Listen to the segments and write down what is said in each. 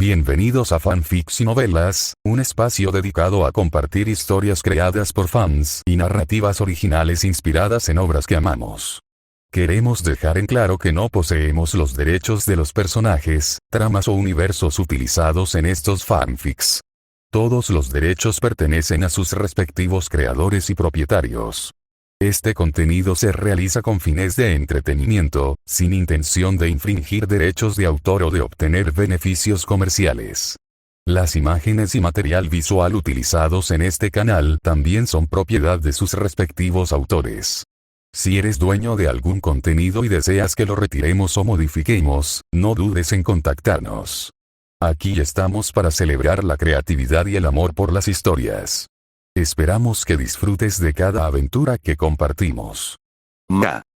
Bienvenidos a Fanfics y Novelas, un espacio dedicado a compartir historias creadas por fans y narrativas originales inspiradas en obras que amamos. Queremos dejar en claro que no poseemos los derechos de los personajes, tramas o universos utilizados en estos fanfics. Todos los derechos pertenecen a sus respectivos creadores y propietarios. Este contenido se realiza con fines de entretenimiento, sin intención de infringir derechos de autor o de obtener beneficios comerciales. Las imágenes y material visual utilizados en este canal también son propiedad de sus respectivos autores. Si eres dueño de algún contenido y deseas que lo retiremos o modifiquemos, no dudes en contactarnos. Aquí estamos para celebrar la creatividad y el amor por las historias. Esperamos que disfrutes de cada aventura que compartimos.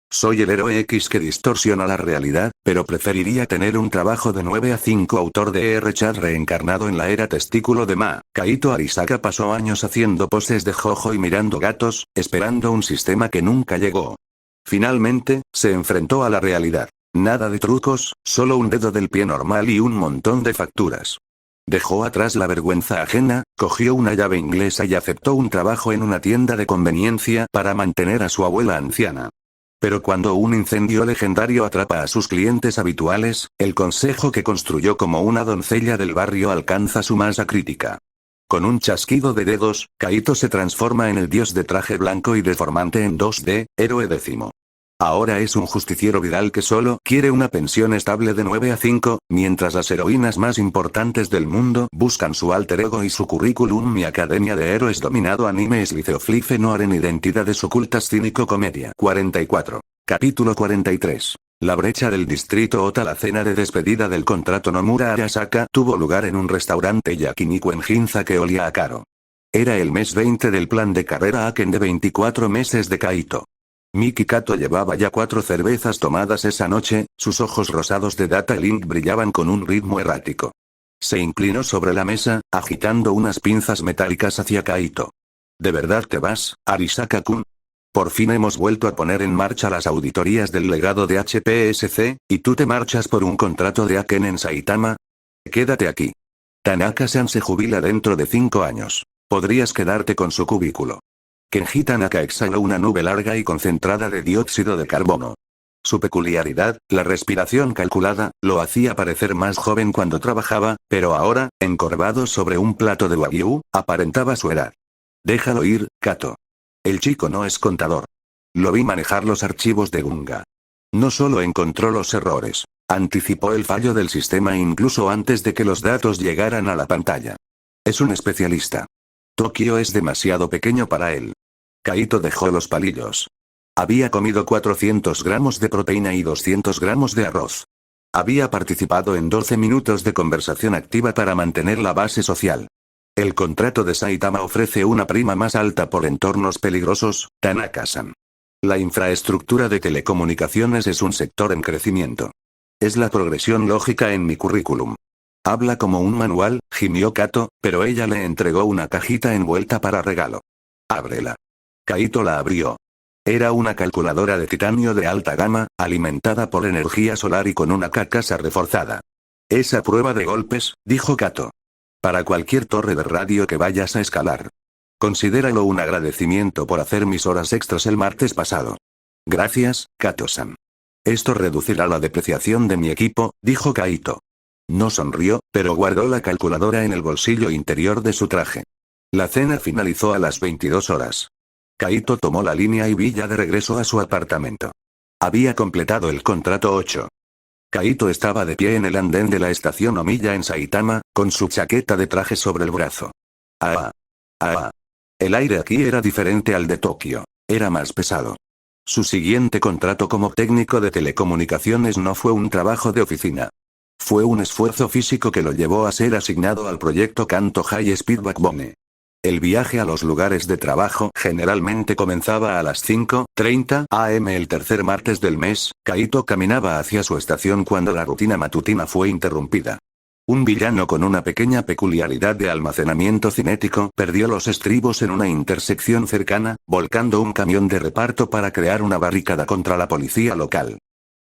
Soy el héroe X que distorsiona la realidad, pero preferiría tener un trabajo de 9 a 5. Autor de R-Chat reencarnado en la era testículo de Ma. Kaito Arisaka pasó años haciendo poses de jojo y mirando gatos, esperando un sistema que nunca llegó. Finalmente, se enfrentó a la realidad. Nada de trucos, solo un dedo del pie normal y un montón de facturas. Dejó atrás la vergüenza ajena, cogió una llave inglesa y aceptó un trabajo en una tienda de conveniencia para mantener a su abuela anciana. Pero cuando un incendio legendario atrapa a sus clientes habituales, el consejo que construyó como una doncella del barrio alcanza su masa crítica. Con un chasquido de dedos, Kaito se transforma en el dios de traje blanco y deformante en 2D, héroe décimo. Ahora es un justiciero viral que solo quiere una pensión estable de 9 a 5, mientras las heroínas más importantes del mundo buscan su alter ego y su currículum. Mi academia de héroes dominado anime es Liceoflife Noaren identidades ocultas cínico comedia. 44. Capítulo 43. La brecha del distrito Ota. La cena de despedida del contrato Nomura Arasaka tuvo lugar en un restaurante yakiniku en Ginza que olía a caro. Era el mes 20 del plan de carrera Aken de 24 meses de Kaito. Miki Kato llevaba ya 4 cervezas tomadas esa noche, sus ojos rosados de Data Link brillaban con un ritmo errático. Se inclinó sobre la mesa, agitando unas pinzas metálicas hacia Kaito. ¿De verdad te vas, Arisaka-kun? Por fin hemos vuelto a poner en marcha las auditorías del legado de HPSC, ¿y tú te marchas por un contrato de Aken en Saitama? Quédate aquí. Tanaka-san se jubila dentro de 5 años. Podrías quedarte con su cubículo. Kenji Tanaka exhaló una nube larga y concentrada de dióxido de carbono. Su peculiaridad, la respiración calculada, lo hacía parecer más joven cuando trabajaba, pero ahora, encorvado sobre un plato de wagyu, aparentaba su edad. Déjalo ir, Kato. El chico no es contador. Lo vi manejar los archivos de Gunga. No solo encontró los errores, anticipó el fallo del sistema incluso antes de que los datos llegaran a la pantalla. Es un especialista. Tokio es demasiado pequeño para él. Kaito dejó los palillos. Había comido 400 gramos de proteína y 200 gramos de arroz. Había participado en 12 minutos de conversación activa para mantener la base social. El contrato de Saitama ofrece una prima más alta por entornos peligrosos, Tanaka-san. La infraestructura de telecomunicaciones es un sector en crecimiento. Es la progresión lógica en mi currículum. Habla como un manual, gimió Kato, pero ella le entregó una cajita envuelta para regalo. Ábrela. Kaito la abrió. Era una calculadora de titanio de alta gama, alimentada por energía solar y con una carcasa reforzada. Esa prueba de golpes, dijo Kato. Para cualquier torre de radio que vayas a escalar. Considéralo un agradecimiento por hacer mis horas extras el martes pasado. Gracias, Kato-san. Esto reducirá la depreciación de mi equipo, dijo Kaito. No sonrió, pero guardó la calculadora en el bolsillo interior de su traje. La cena finalizó a las 22 horas. Kaito tomó la línea y Villa de regreso a su apartamento. Había completado el contrato 8. Kaito estaba de pie en el andén de la estación Omiya en Saitama, con su chaqueta de traje sobre el brazo. El aire aquí era diferente al de Tokio. Era más pesado. Su siguiente contrato como técnico de telecomunicaciones no fue un trabajo de oficina. Fue un esfuerzo físico que lo llevó a ser asignado al proyecto Kanto High Speed Backbone. El viaje a los lugares de trabajo generalmente comenzaba a las 5:30 am el tercer martes del mes. Kaito caminaba hacia su estación cuando la rutina matutina fue interrumpida. Un villano con una pequeña peculiaridad de almacenamiento cinético perdió los estribos en una intersección cercana, volcando un camión de reparto para crear una barricada contra la policía local.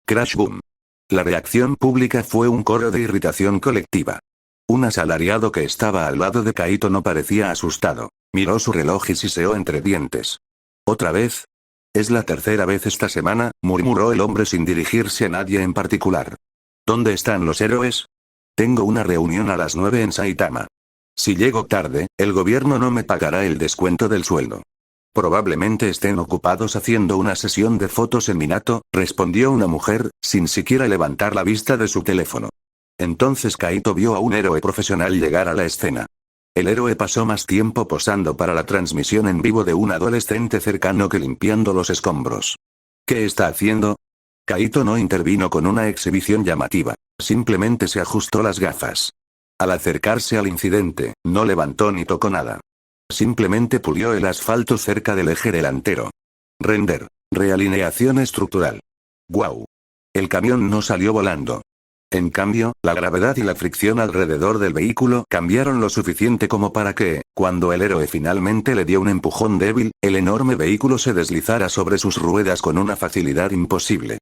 Crash boom. La reacción pública fue un coro de irritación colectiva. Un asalariado que estaba al lado de Kaito no parecía asustado. Miró su reloj y siseó entre dientes. ¿Otra vez? Es la tercera vez esta semana, murmuró el hombre sin dirigirse a nadie en particular. ¿Dónde están los héroes? Tengo una reunión a las 9 en Saitama. Si llego tarde, el gobierno no me pagará el descuento del sueldo. Probablemente estén ocupados haciendo una sesión de fotos en Minato, respondió una mujer, sin siquiera levantar la vista de su teléfono. Entonces Kaito vio a un héroe profesional llegar a la escena. El héroe pasó más tiempo posando para la transmisión en vivo de un adolescente cercano que limpiando los escombros. ¿Qué está haciendo? Kaito no intervino con una exhibición llamativa, simplemente se ajustó las gafas. Al acercarse al incidente, no levantó ni tocó nada. Simplemente pulió el asfalto cerca del eje delantero. Render. Realineación estructural. ¡Guau! El camión no salió volando. En cambio, la gravedad y la fricción alrededor del vehículo cambiaron lo suficiente como para que, cuando el héroe finalmente le dio un empujón débil, el enorme vehículo se deslizara sobre sus ruedas con una facilidad imposible.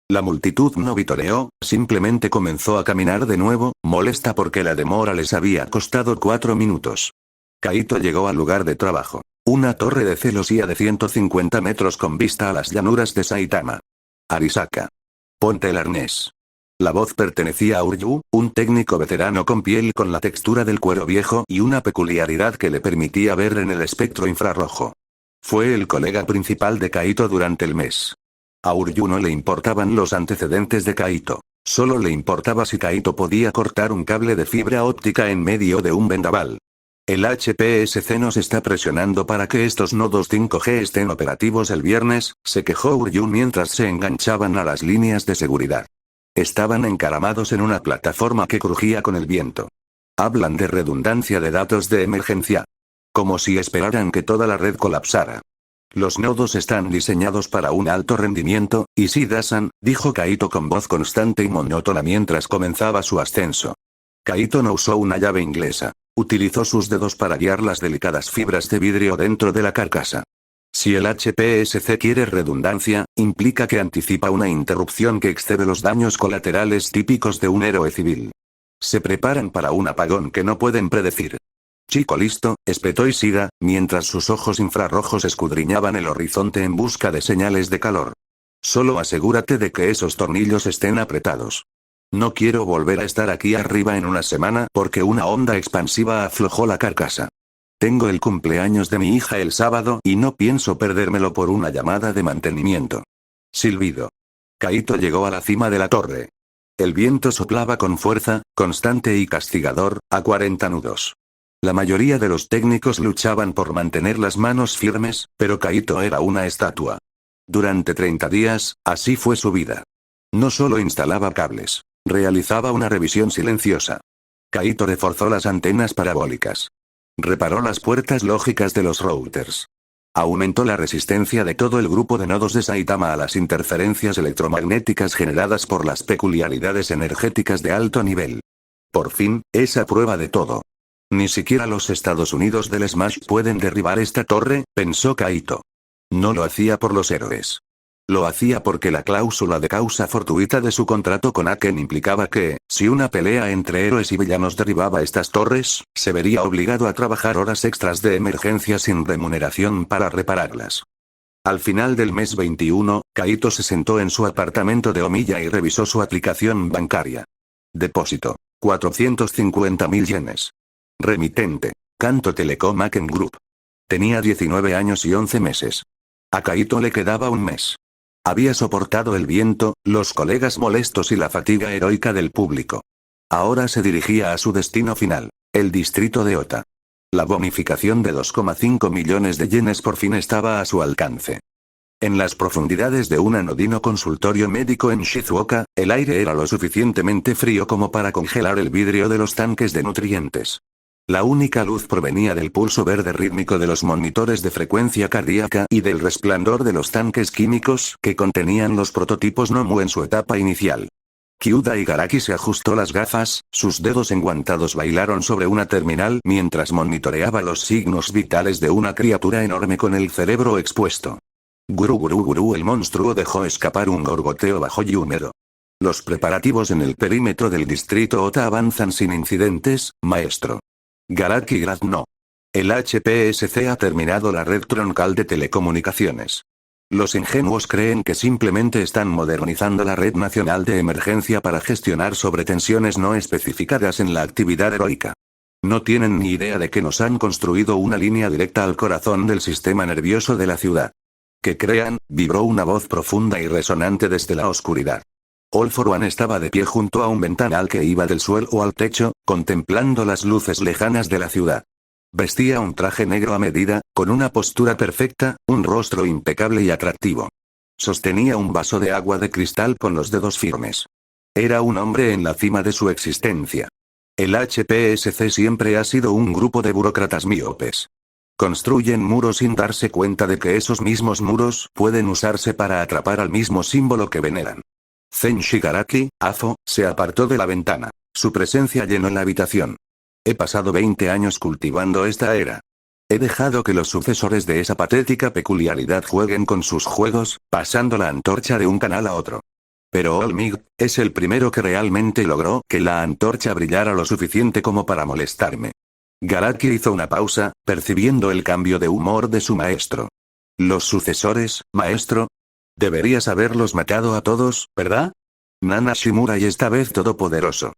La multitud no vitoreó, simplemente comenzó a caminar de nuevo, molesta porque la demora les había costado 4 minutos. Kaito llegó al lugar de trabajo. Una torre de celosía de 150 metros con vista a las llanuras de Saitama. Arisaka. Ponte el arnés. La voz pertenecía a Uryu, un técnico veterano con piel con la textura del cuero viejo y una peculiaridad que le permitía ver en el espectro infrarrojo. Fue el colega principal de Kaito durante el mes. A Uryu no le importaban los antecedentes de Kaito. Solo le importaba si Kaito podía cortar un cable de fibra óptica en medio de un vendaval. El HPSC nos está presionando para que estos nodos 5G estén operativos el viernes, se quejó Uryu mientras se enganchaban a las líneas de seguridad. Estaban encaramados en una plataforma que crujía con el viento. Hablan de redundancia de datos de emergencia. Como si esperaran que toda la red colapsara. Los nodos están diseñados para un alto rendimiento, y Shida-san, dijo Kaito con voz constante y monótona mientras comenzaba su ascenso. Kaito no usó una llave inglesa. Utilizó sus dedos para guiar las delicadas fibras de vidrio dentro de la carcasa. Si el HPSC quiere redundancia, implica que anticipa una interrupción que excede los daños colaterales típicos de un héroe civil. Se preparan para un apagón que no pueden predecir. Chico listo, espetó Ishida, mientras sus ojos infrarrojos escudriñaban el horizonte en busca de señales de calor. Solo asegúrate de que esos tornillos estén apretados. No quiero volver a estar aquí arriba en una semana porque una onda expansiva aflojó la carcasa. Tengo el cumpleaños de mi hija el sábado y no pienso perdérmelo por una llamada de mantenimiento. Silbido. Kaito llegó a la cima de la torre. El viento soplaba con fuerza, constante y castigador, a 40 nudos. La mayoría de los técnicos luchaban por mantener las manos firmes, pero Kaito era una estatua. Durante 30 días, así fue su vida. No solo instalaba cables, realizaba una revisión silenciosa. Kaito reforzó las antenas parabólicas. Reparó las puertas lógicas de los routers. Aumentó la resistencia de todo el grupo de nodos de Saitama a las interferencias electromagnéticas generadas por las peculiaridades energéticas de alto nivel. Por fin, es a prueba de todo. Ni siquiera los Estados Unidos del Smash pueden derribar esta torre, pensó Kaito. No lo hacía por los héroes. Lo hacía porque la cláusula de causa fortuita de su contrato con Aken implicaba que, si una pelea entre héroes y villanos derribaba estas torres, se vería obligado a trabajar horas extras de emergencia sin remuneración para repararlas. Al final del mes 21, Kaito se sentó en su apartamento de Omiya y revisó su aplicación bancaria. Depósito. 450.000 yenes. Remitente. Kanto Telecom Aken Group. Tenía 19 años y 11 meses. A Kaito le quedaba un mes. Había soportado el viento, los colegas molestos y la fatiga heroica del público. Ahora se dirigía a su destino final, el distrito de Ota. La bonificación de 2,5 millones de yenes por fin estaba a su alcance. En las profundidades de un anodino consultorio médico en Shizuoka, el aire era lo suficientemente frío como para congelar el vidrio de los tanques de nutrientes. La única luz provenía del pulso verde rítmico de los monitores de frecuencia cardíaca y del resplandor de los tanques químicos que contenían los prototipos Nomu en su etapa inicial. Kyuda Igaraki se ajustó las gafas, sus dedos enguantados bailaron sobre una terminal mientras monitoreaba los signos vitales de una criatura enorme con el cerebro expuesto. Guru guru guru, el monstruo dejó escapar un gorgoteo bajo y húmedo. Los preparativos en el perímetro del distrito Ota avanzan sin incidentes, maestro. Garaki Grad no. El HPSC ha terminado la red troncal de telecomunicaciones. Los ingenuos creen que simplemente están modernizando la red nacional de emergencia para gestionar sobretensiones no especificadas en la actividad heroica. No tienen ni idea de que nos han construido una línea directa al corazón del sistema nervioso de la ciudad. Que crean, vibró una voz profunda y resonante desde la oscuridad. All for One estaba de pie junto a un ventanal que iba del suelo al techo, contemplando las luces lejanas de la ciudad. Vestía un traje negro a medida, con una postura perfecta, un rostro impecable y atractivo. Sostenía un vaso de agua de cristal con los dedos firmes. Era un hombre en la cima de su existencia. El HPSC siempre ha sido un grupo de burócratas míopes. Construyen muros sin darse cuenta de que esos mismos muros pueden usarse para atrapar al mismo símbolo que veneran. Zen Shigaraki, AFO, se apartó de la ventana. Su presencia llenó la habitación. He pasado 20 años cultivando esta era. He dejado que los sucesores de esa patética peculiaridad jueguen con sus juegos, pasando la antorcha de un canal a otro. Pero Olmig es el primero que realmente logró que la antorcha brillara lo suficiente como para molestarme. Garaki hizo una pausa, percibiendo el cambio de humor de su maestro. Los sucesores, maestro. Deberías haberlos matado a todos, ¿verdad? Nana Shimura y esta vez todopoderoso.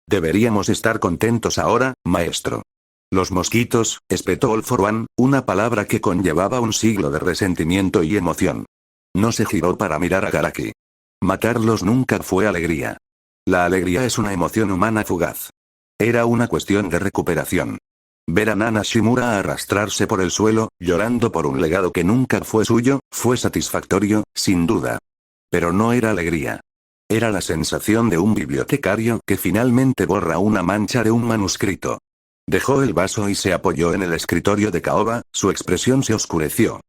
Deberíamos estar contentos ahora, maestro. Los mosquitos, espetó All for One, una palabra que conllevaba un siglo de resentimiento y emoción. No se giró para mirar a Garaki. Matarlos nunca fue alegría. La alegría es una emoción humana fugaz. Era una cuestión de recuperación. Ver a Nana Shimura arrastrarse por el suelo, llorando por un legado que nunca fue suyo, fue satisfactorio, sin duda. Pero no era alegría. Era la sensación de un bibliotecario que finalmente borra una mancha de un manuscrito. Dejó el vaso y se apoyó en el escritorio de Kaoba, su expresión se oscureció.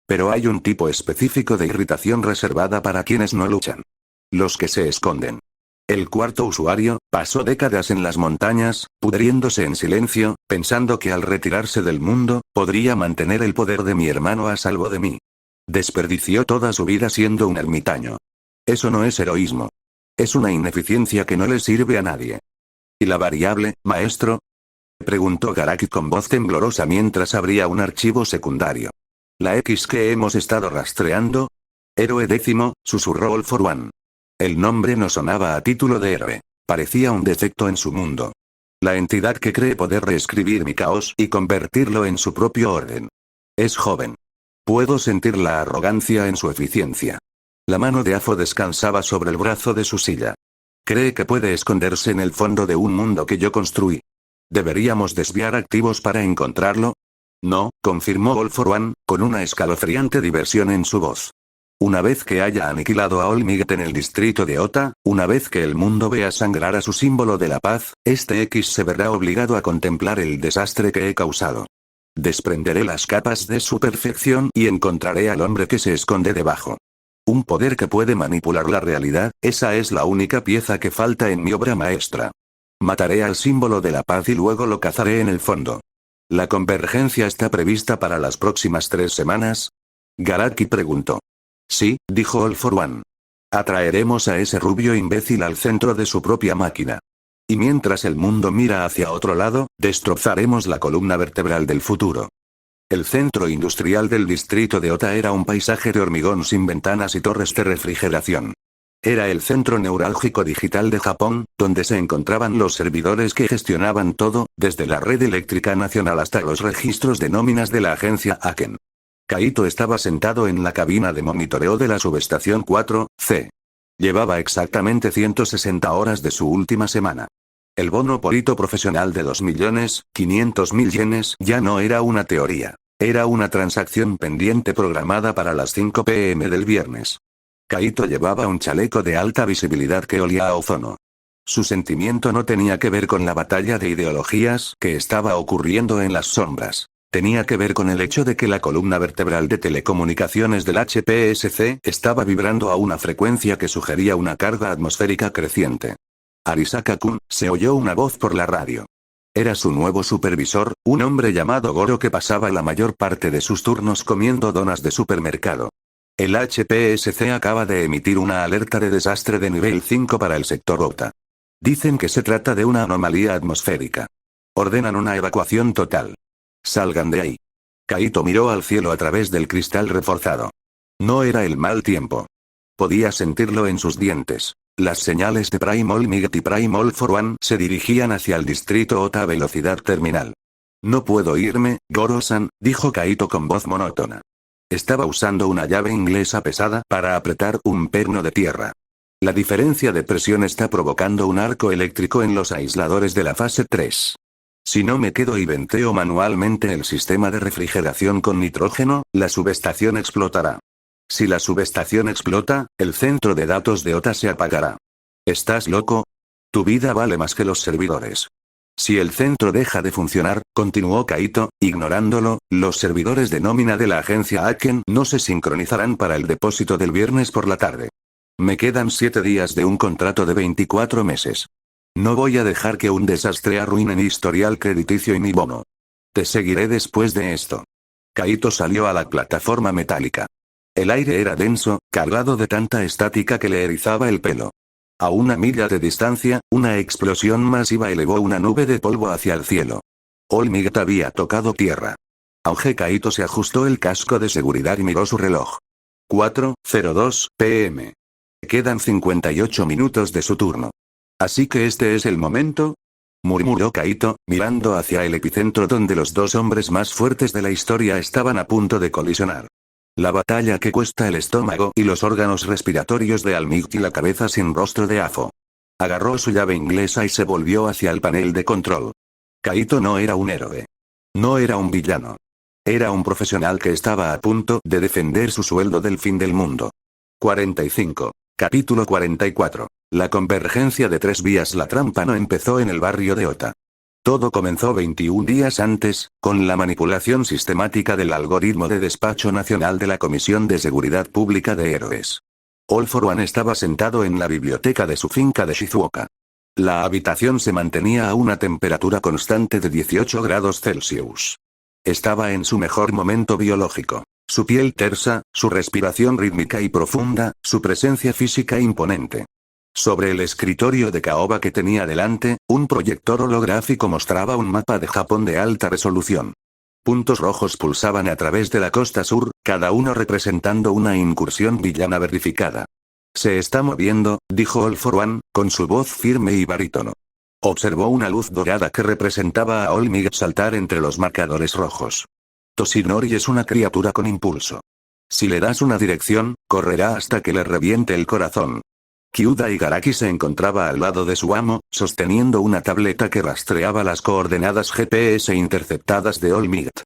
Pero hay un tipo específico de irritación reservada para quienes no luchan. Los que se esconden. El cuarto usuario, pasó décadas en las montañas, pudriéndose en silencio, pensando que al retirarse del mundo, podría mantener el poder de mi hermano a salvo de mí. Desperdició toda su vida siendo un ermitaño. Eso no es heroísmo. Es una ineficiencia que no le sirve a nadie. ¿Y la variable, maestro? Preguntó Garaki con voz temblorosa mientras abría un archivo secundario. ¿La X que hemos estado rastreando? Héroe décimo, susurró All for One. El nombre no sonaba a título de héroe. Parecía un defecto en su mundo. La entidad que cree poder reescribir mi caos y convertirlo en su propio orden. Es joven. Puedo sentir la arrogancia en su eficiencia. La mano de Afo descansaba sobre el brazo de su silla. Cree que puede esconderse en el fondo de un mundo que yo construí. ¿Deberíamos desviar activos para encontrarlo? No, confirmó All for One, con una escalofriante diversión en su voz. Una vez que haya aniquilado a Olmigt en el distrito de Ota, una vez que el mundo vea sangrar a su símbolo de la paz, este X se verá obligado a contemplar el desastre que he causado. Desprenderé las capas de su perfección y encontraré al hombre que se esconde debajo. Un poder que puede manipular la realidad, esa es la única pieza que falta en mi obra maestra. Mataré al símbolo de la paz y luego lo cazaré en el fondo. ¿La convergencia está prevista para las próximas 3 semanas? Garaki preguntó. Sí, dijo All for One. Atraeremos a ese rubio imbécil al centro de su propia máquina. Y mientras el mundo mira hacia otro lado, destrozaremos la columna vertebral del futuro. El centro industrial del distrito de Ota era un paisaje de hormigón sin ventanas y torres de refrigeración. Era el centro neurálgico digital de Japón, donde se encontraban los servidores que gestionaban todo, desde la red eléctrica nacional hasta los registros de nóminas de la agencia Aken. Kaito estaba sentado en la cabina de monitoreo de la subestación 4C. Llevaba exactamente 160 horas de su última semana. El bono polito profesional de 2.500.000 yenes ya no era una teoría. Era una transacción pendiente programada para las 5 p.m. del viernes. Kaito llevaba un chaleco de alta visibilidad que olía a ozono. Su sentimiento no tenía que ver con la batalla de ideologías que estaba ocurriendo en las sombras. Tenía que ver con el hecho de que la columna vertebral de telecomunicaciones del HPSC estaba vibrando a una frecuencia que sugería una carga atmosférica creciente. Arisaka-kun, se oyó una voz por la radio. Era su nuevo supervisor, un hombre llamado Goro que pasaba la mayor parte de sus turnos comiendo donas de supermercado. El HPSC acaba de emitir una alerta de desastre de nivel 5 para el sector Ota. Dicen que se trata de una anomalía atmosférica. Ordenan una evacuación total. Salgan de ahí. Kaito miró al cielo a través del cristal reforzado. No era el mal tiempo. Podía sentirlo en sus dientes. Las señales de Primal Migat y Primal for One se dirigían hacia el distrito Ota a velocidad terminal. No puedo irme, Goro-san, dijo Kaito con voz monótona. Estaba usando una llave inglesa pesada para apretar un perno de tierra. La diferencia de presión está provocando un arco eléctrico en los aisladores de la fase 3. Si no me quedo y venteo manualmente el sistema de refrigeración con nitrógeno, la subestación explotará. Si la subestación explota, el centro de datos de Ota se apagará. ¿Estás loco? Tu vida vale más que los servidores. Si el centro deja de funcionar, continuó Kaito, ignorándolo, los servidores de nómina de la agencia Aken no se sincronizarán para el depósito del viernes por la tarde. Me quedan 7 días de un contrato de 24 meses. No voy a dejar que un desastre arruine mi historial crediticio y mi bono. Te seguiré después de esto. Kaito salió a la plataforma metálica. El aire era denso, cargado de tanta estática que le erizaba el pelo. A 1 milla de distancia, una explosión masiva elevó una nube de polvo hacia el cielo. All Might había tocado tierra. Auge Kaito se ajustó el casco de seguridad y miró su reloj. 4:02 p.m. Quedan 58 minutos de su turno. ¿Así que este es el momento? Murmuró Kaito, mirando hacia el epicentro donde los 2 hombres más fuertes de la historia estaban a punto de colisionar. La batalla que cuesta el estómago y los órganos respiratorios de All Might y la cabeza sin rostro de Afo. Agarró su llave inglesa y se volvió hacia el panel de control. Kaito no era un héroe. No era un villano. Era un profesional que estaba a punto de defender su sueldo del fin del mundo. 45. Capítulo 44. La convergencia de 3 vías. La trampa no empezó en el barrio de Ota. Todo comenzó 21 días antes, con la manipulación sistemática del algoritmo de despacho nacional de la Comisión de Seguridad Pública de Héroes. All for One estaba sentado en la biblioteca de su finca de Shizuoka. La habitación se mantenía a una temperatura constante de 18 grados Celsius. Estaba en su mejor momento biológico. Su piel tersa, su respiración rítmica y profunda, su presencia física imponente. Sobre el escritorio de caoba que tenía delante, un proyector holográfico mostraba un mapa de Japón de alta resolución. Puntos rojos pulsaban a través de la costa sur, cada uno representando una incursión villana verificada. Se está moviendo, dijo All for One, con su voz firme y barítono. Observó una luz dorada que representaba a All Might saltar entre los marcadores rojos. Toshinori es una criatura con impulso. Si le das una dirección, correrá hasta que le reviente el corazón. Kyuda Igaraki se encontraba al lado de su amo, sosteniendo una tableta que rastreaba las coordenadas GPS interceptadas de All Might.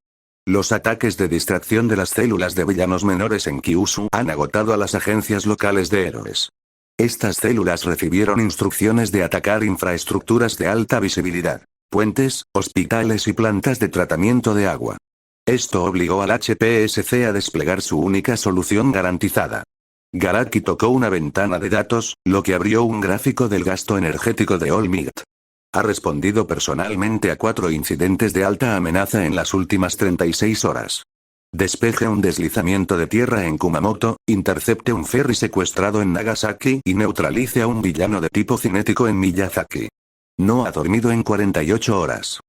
Los ataques de distracción de las células de villanos menores en Kyushu han agotado a las agencias locales de héroes. Estas células recibieron instrucciones de atacar infraestructuras de alta visibilidad, puentes, hospitales y plantas de tratamiento de agua. Esto obligó al HPSC a desplegar su única solución garantizada. Garaki tocó una ventana de datos, lo que abrió un gráfico del gasto energético de All Might. Ha respondido personalmente a 4 incidentes de alta amenaza en las últimas 36 horas. Despeje un deslizamiento de tierra en Kumamoto, intercepte un ferry secuestrado en Nagasaki y neutralice a un villano de tipo cinético en Miyazaki. No ha dormido en 48 horas.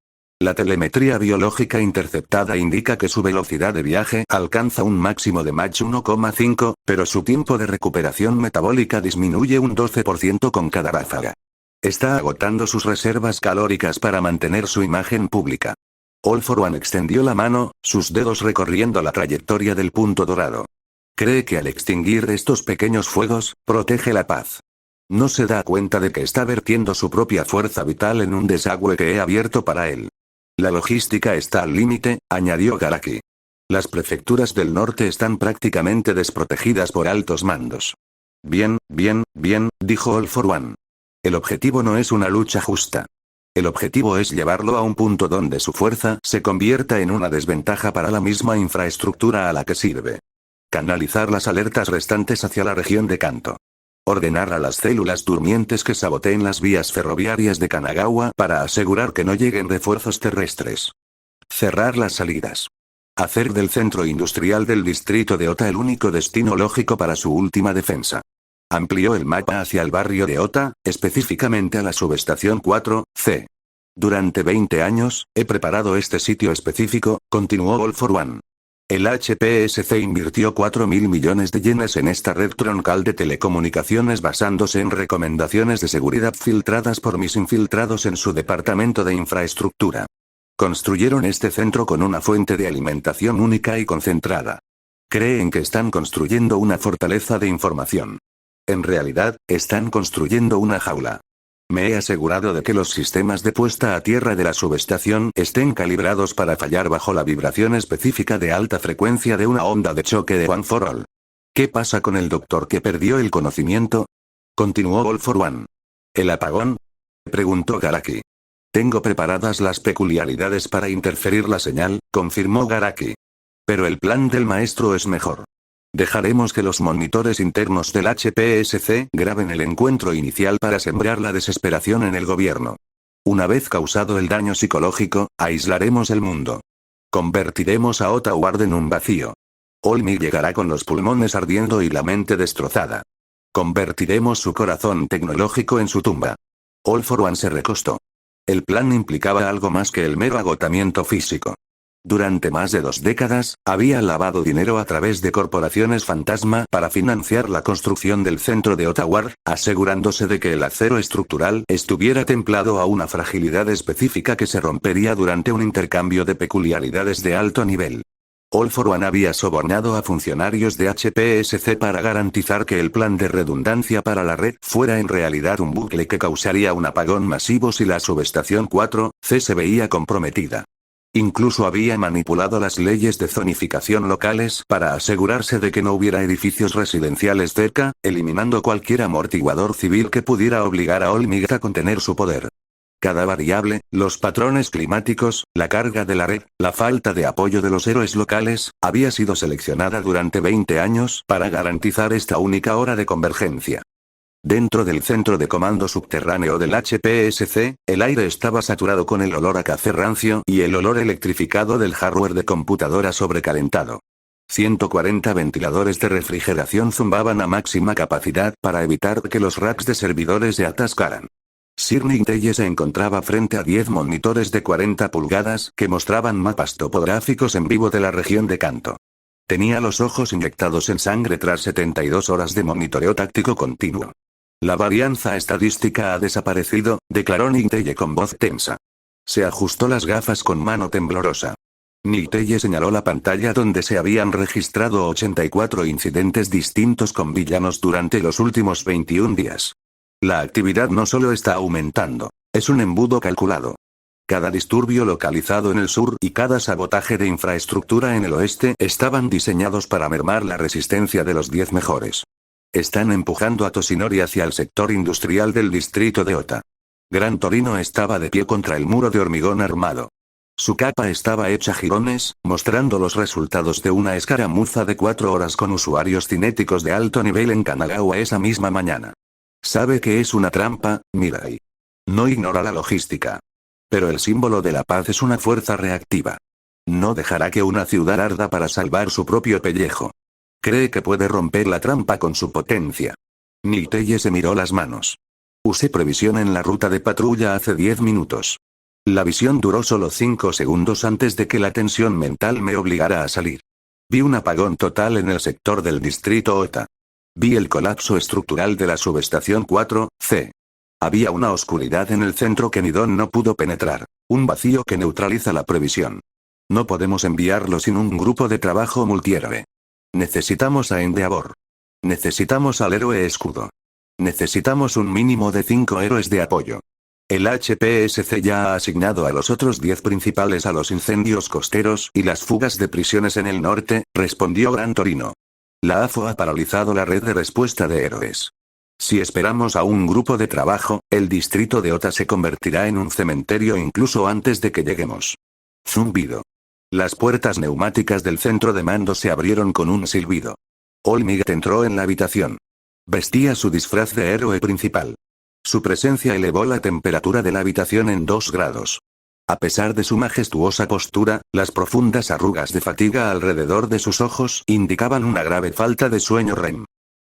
La telemetría biológica interceptada indica que su velocidad de viaje alcanza un máximo de Mach 1,5, pero su tiempo de recuperación metabólica disminuye un 12% con cada ráfaga. Está agotando sus reservas calóricas para mantener su imagen pública. All for One extendió la mano, sus dedos recorriendo la trayectoria del punto dorado. Cree que al extinguir estos pequeños fuegos, protege la paz. No se da cuenta de que está vertiendo su propia fuerza vital en un desagüe que he abierto para él. La logística está al límite, añadió Garaki. Las prefecturas del norte están prácticamente desprotegidas por altos mandos. Bien, dijo All for One. El objetivo no es una lucha justa. El objetivo es llevarlo a un punto donde su fuerza se convierta en una desventaja para la misma infraestructura a la que sirve. Canalizar las alertas restantes hacia la región de Kanto. Ordenar a las células durmientes que saboteen las vías ferroviarias de Kanagawa para asegurar que no lleguen refuerzos terrestres. Cerrar las salidas. Hacer del centro industrial del distrito de Ota el único destino lógico para su última defensa. Amplió el mapa hacia el barrio de Ota, específicamente a la subestación 4C. Durante 20 años, he preparado este sitio específico, continuó All for One. El HPSC invirtió 4.000 millones de yenes en esta red troncal de telecomunicaciones basándose en recomendaciones de seguridad filtradas por mis infiltrados en su departamento de infraestructura. Construyeron este centro con una fuente de alimentación única y concentrada. Creen que están construyendo una fortaleza de información. En realidad, están construyendo una jaula. Me he asegurado de que los sistemas de puesta a tierra de la subestación estén calibrados para fallar bajo la vibración específica de alta frecuencia de una onda de choque de One for All. ¿Qué pasa con el doctor que perdió el conocimiento? Continuó All for One. ¿El apagón? Preguntó Garaki. Tengo preparadas las peculiaridades para interferir la señal, confirmó Garaki. Pero el plan del maestro es mejor. Dejaremos que los monitores internos del HPSC graben el encuentro inicial para sembrar la desesperación en el gobierno. Una vez causado el daño psicológico, aislaremos el mundo. Convertiremos a Ottawa en un vacío. Olmi llegará con los pulmones ardiendo y la mente destrozada. Convertiremos su corazón tecnológico en su tumba. All for One se recostó. El plan implicaba algo más que el mero agotamiento físico. Durante más de 2 décadas, había lavado dinero a través de corporaciones fantasma para financiar la construcción del centro de Ottawa, asegurándose de que el acero estructural estuviera templado a una fragilidad específica que se rompería durante un intercambio de peculiaridades de alto nivel. All for One había sobornado a funcionarios de HPSC para garantizar que el plan de redundancia para la red fuera en realidad un bucle que causaría un apagón masivo si la subestación 4C se veía comprometida. Incluso había manipulado las leyes de zonificación locales para asegurarse de que no hubiera edificios residenciales cerca, eliminando cualquier amortiguador civil que pudiera obligar a Olmig a contener su poder. Cada variable, los patrones climáticos, la carga de la red, la falta de apoyo de los héroes locales, había sido seleccionada durante 20 años para garantizar esta única hora de convergencia. Dentro del centro de comando subterráneo del HPSC, el aire estaba saturado con el olor a café rancio y el olor electrificado del hardware de computadora sobrecalentado. 140 ventiladores de refrigeración zumbaban a máxima capacidad para evitar que los racks de servidores se atascaran. Sir Ninteye se encontraba frente a 10 monitores de 40 pulgadas que mostraban mapas topográficos en vivo de la región de Kanto. Tenía los ojos inyectados en sangre tras 72 horas de monitoreo táctico continuo. La varianza estadística ha desaparecido, declaró Ninteye con voz tensa. Se ajustó las gafas con mano temblorosa. Ninteye señaló la pantalla donde se habían registrado 84 incidentes distintos con villanos durante los últimos 21 días. La actividad no solo está aumentando, es un embudo calculado. Cada disturbio localizado en el sur y cada sabotaje de infraestructura en el oeste estaban diseñados para mermar la resistencia de los 10 mejores. Están empujando a Toshinori hacia el sector industrial del distrito de Ota. Gran Torino estaba de pie contra el muro de hormigón armado. Su capa estaba hecha jirones, mostrando los resultados de una escaramuza de 4 horas con usuarios cinéticos de alto nivel en Kanagawa esa misma mañana. Sabe que es una trampa, Mirai. No ignora la logística. Pero el símbolo de la paz es una fuerza reactiva. No dejará que una ciudad arda para salvar su propio pellejo. Cree que puede romper la trampa con su potencia. Ninteye se miró las manos. Usé previsión en la ruta de patrulla hace 10 minutos. La visión duró solo 5 segundos antes de que la tensión mental me obligara a salir. Vi un apagón total en el sector del distrito Ota. Vi el colapso estructural de la subestación 4C. Había una oscuridad en el centro que Nidon no pudo penetrar. Un vacío que neutraliza la previsión. No podemos enviarlo sin un grupo de trabajo multihéroe. Necesitamos a Endeavor. Necesitamos al héroe escudo. Necesitamos un mínimo de 5 héroes de apoyo. El HPSC ya ha asignado a los otros 10 principales a los incendios costeros y las fugas de prisiones en el norte, respondió Gran Torino. La AFO ha paralizado la red de respuesta de héroes. Si esperamos a un grupo de trabajo, el distrito de Ota se convertirá en un cementerio incluso antes de que lleguemos. Zumbido. Las puertas neumáticas del centro de mando se abrieron con un silbido. Olmig entró en la habitación. Vestía su disfraz de héroe principal. Su presencia elevó la temperatura de la habitación en 2 grados. A pesar de su majestuosa postura, las profundas arrugas de fatiga alrededor de sus ojos indicaban una grave falta de sueño REM.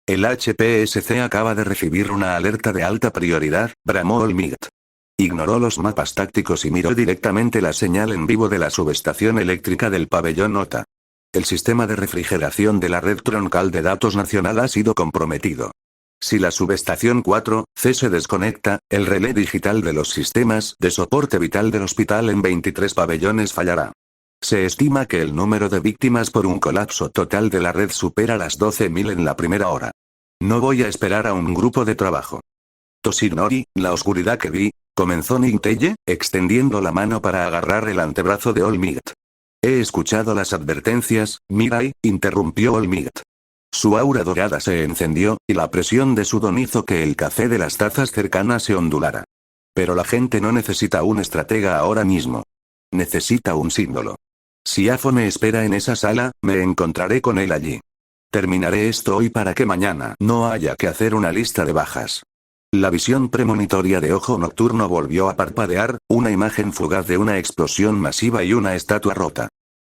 El HPSC acaba de recibir una alerta de alta prioridad, bramó Olmigt. Ignoró los mapas tácticos y miró directamente la señal en vivo de la subestación eléctrica del pabellón OTA. El sistema de refrigeración de la red troncal de datos nacional ha sido comprometido. Si la subestación 4C se desconecta, el relé digital de los sistemas de soporte vital del hospital en 23 pabellones fallará. Se estima que el número de víctimas por un colapso total de la red supera las 12.000 en la primera hora. No voy a esperar a un grupo de trabajo. Toshinori, la oscuridad que vi, comenzó Ninteye, extendiendo la mano para agarrar el antebrazo de Olmigt. He escuchado las advertencias, Mirai, interrumpió Olmigt. Su aura dorada se encendió, y la presión de su don hizo que el café de las tazas cercanas se ondulara. Pero la gente no necesita un estratega ahora mismo. Necesita un símbolo. Si Afo me espera en esa sala, me encontraré con él allí. Terminaré esto hoy para que mañana no haya que hacer una lista de bajas. La visión premonitoria de Ojo Nocturno volvió a parpadear, una imagen fugaz de una explosión masiva y una estatua rota.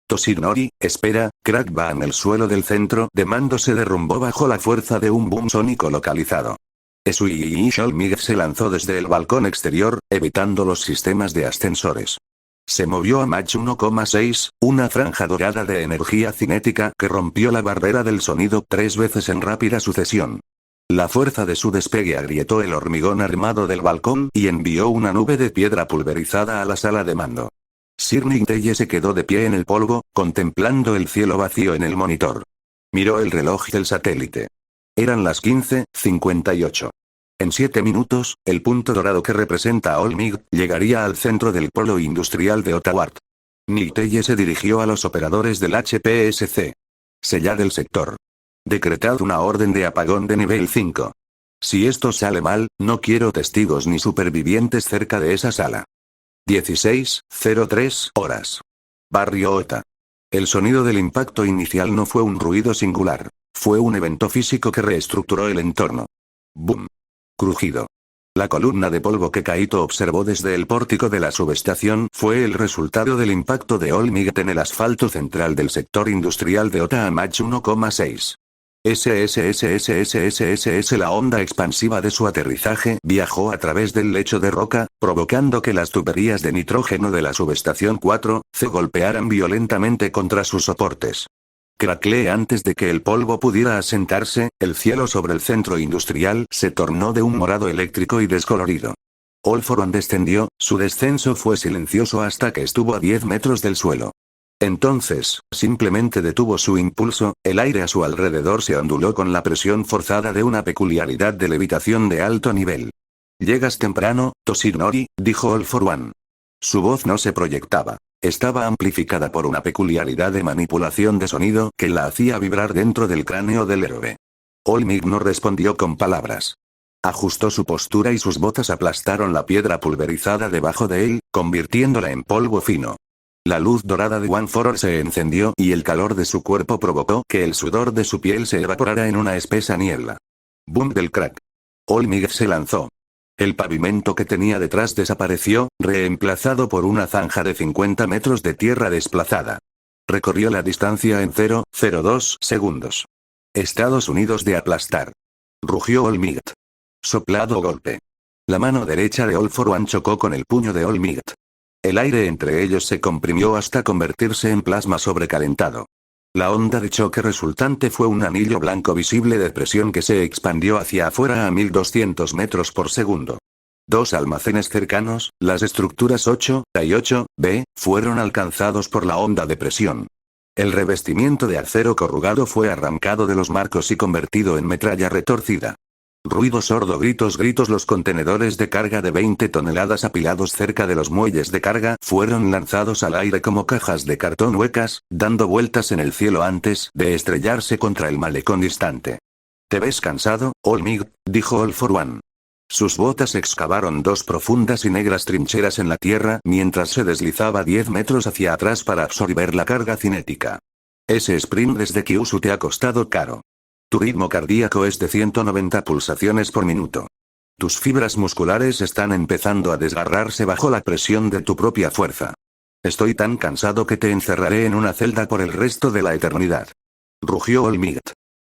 Toshinori, espera, Crack va en el suelo del centro de mando se derrumbó bajo la fuerza de un boom sónico localizado. Esui Olmigt se lanzó desde el balcón exterior, evitando los sistemas de ascensores. Se movió a Mach 1,6, una franja dorada de energía cinética que rompió la barrera del sonido 3 veces en rápida sucesión. La fuerza de su despegue agrietó el hormigón armado del balcón y envió una nube de piedra pulverizada a la sala de mando. Sir Ninteye se quedó de pie en el polvo, contemplando el cielo vacío en el monitor. Miró el reloj del satélite. Eran las 15:58. En 7 minutos, el punto dorado que representa a Olmigt llegaría al centro del polo industrial de Ottawa. Ninteye se dirigió a los operadores del HPSC. Sellad el sector. Decretad una orden de apagón de nivel 5. Si esto sale mal, no quiero testigos ni supervivientes cerca de esa sala. 16:03 horas. Barrio Ota. El sonido del impacto inicial no fue un ruido singular. Fue un evento físico que reestructuró el entorno. Boom. Crujido. La columna de polvo que Kaito observó desde el pórtico de la subestación fue el resultado del impacto de Olmigt en el asfalto central del sector industrial de Ota a Mach 1,6. La onda expansiva de su aterrizaje viajó a través del lecho de roca, provocando que las tuberías de nitrógeno de la subestación 4C golpearan violentamente contra sus soportes. Crackle antes de que el polvo pudiera asentarse, el cielo sobre el centro industrial se tornó de un morado eléctrico y descolorido. All for One descendió, su descenso fue silencioso hasta que estuvo a 10 metros del suelo. Entonces, simplemente detuvo su impulso, el aire a su alrededor se onduló con la presión forzada de una peculiaridad de levitación de alto nivel. Llegas temprano, Toshinori, dijo All for One. Su voz no se proyectaba. Estaba amplificada por una peculiaridad de manipulación de sonido que la hacía vibrar dentro del cráneo del héroe. Olmigt no respondió con palabras. Ajustó su postura y sus botas aplastaron la piedra pulverizada debajo de él, convirtiéndola en polvo fino. La luz dorada de One for All se encendió y el calor de su cuerpo provocó que el sudor de su piel se evaporara en una espesa niebla. Boom del crack. Olmigt se lanzó. El pavimento que tenía detrás desapareció, reemplazado por una zanja de 50 metros de tierra desplazada. Recorrió la distancia en 0,02 segundos. Estados Unidos de aplastar. Rugió Olmigt. Soplado golpe. La mano derecha de All for One chocó con el puño de Olmigt. El aire entre ellos se comprimió hasta convertirse en plasma sobrecalentado. La onda de choque resultante fue un anillo blanco visible de presión que se expandió hacia afuera a 1200 metros por segundo. 2 almacenes cercanos, las estructuras 8A y 8B, fueron alcanzados por la onda de presión. El revestimiento de acero corrugado fue arrancado de los marcos y convertido en metralla retorcida. Ruido sordo, gritos, los contenedores de carga de 20 toneladas apilados cerca de los muelles de carga fueron lanzados al aire como cajas de cartón huecas, dando vueltas en el cielo antes de estrellarse contra el malecón distante. ¿Te ves cansado, Olmigt?, dijo All for One. Sus botas excavaron 2 profundas y negras trincheras en la tierra mientras se deslizaba 10 metros hacia atrás para absorber la carga cinética. Ese sprint desde Kyushu te ha costado caro. Tu ritmo cardíaco es de 190 pulsaciones por minuto. Tus fibras musculares están empezando a desgarrarse bajo la presión de tu propia fuerza. Estoy tan cansado que te encerraré en una celda por el resto de la eternidad. Rugió All Might.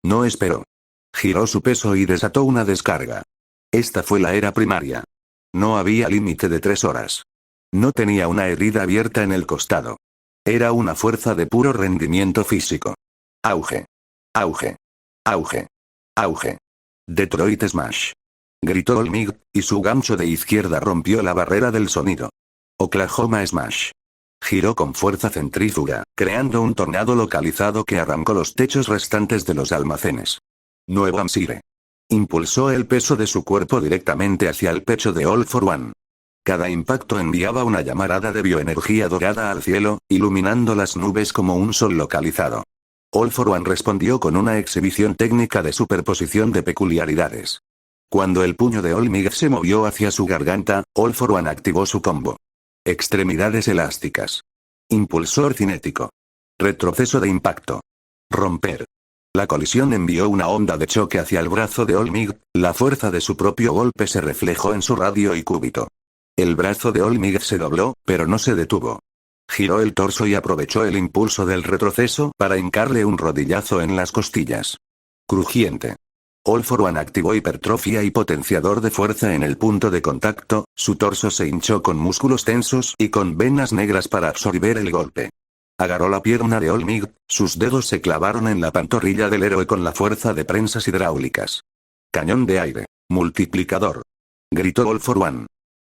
No esperó. Giró su peso y desató una descarga. Esta fue la era primaria. No había límite de 3 horas. No tenía una herida abierta en el costado. Era una fuerza de puro rendimiento físico. Auge. Auge. Auge. Auge. Detroit Smash. Gritó All Might, y su gancho de izquierda rompió la barrera del sonido. Oklahoma Smash. Giró con fuerza centrífuga, creando un tornado localizado que arrancó los techos restantes de los almacenes. Nuevo Hampshire. Impulsó el peso de su cuerpo directamente hacia el pecho de All for One. Cada impacto enviaba una llamarada de bioenergía dorada al cielo, iluminando las nubes como un sol localizado. All for One respondió con una exhibición técnica de superposición de peculiaridades. Cuando el puño de All Might se movió hacia su garganta, All for One activó su combo. Extremidades elásticas. Impulsor cinético. Retroceso de impacto. Romper. La colisión envió una onda de choque hacia el brazo de All Might, la fuerza de su propio golpe se reflejó en su radio y cúbito. El brazo de All Might se dobló, pero no se detuvo. Giró el torso y aprovechó el impulso del retroceso para hincarle un rodillazo en las costillas. Crujiente. All for One activó hipertrofia y potenciador de fuerza en el punto de contacto, su torso se hinchó con músculos tensos y con venas negras para absorber el golpe. Agarró la pierna de All Might, sus dedos se clavaron en la pantorrilla del héroe con la fuerza de prensas hidráulicas. Cañón de aire. Multiplicador. Gritó All for One.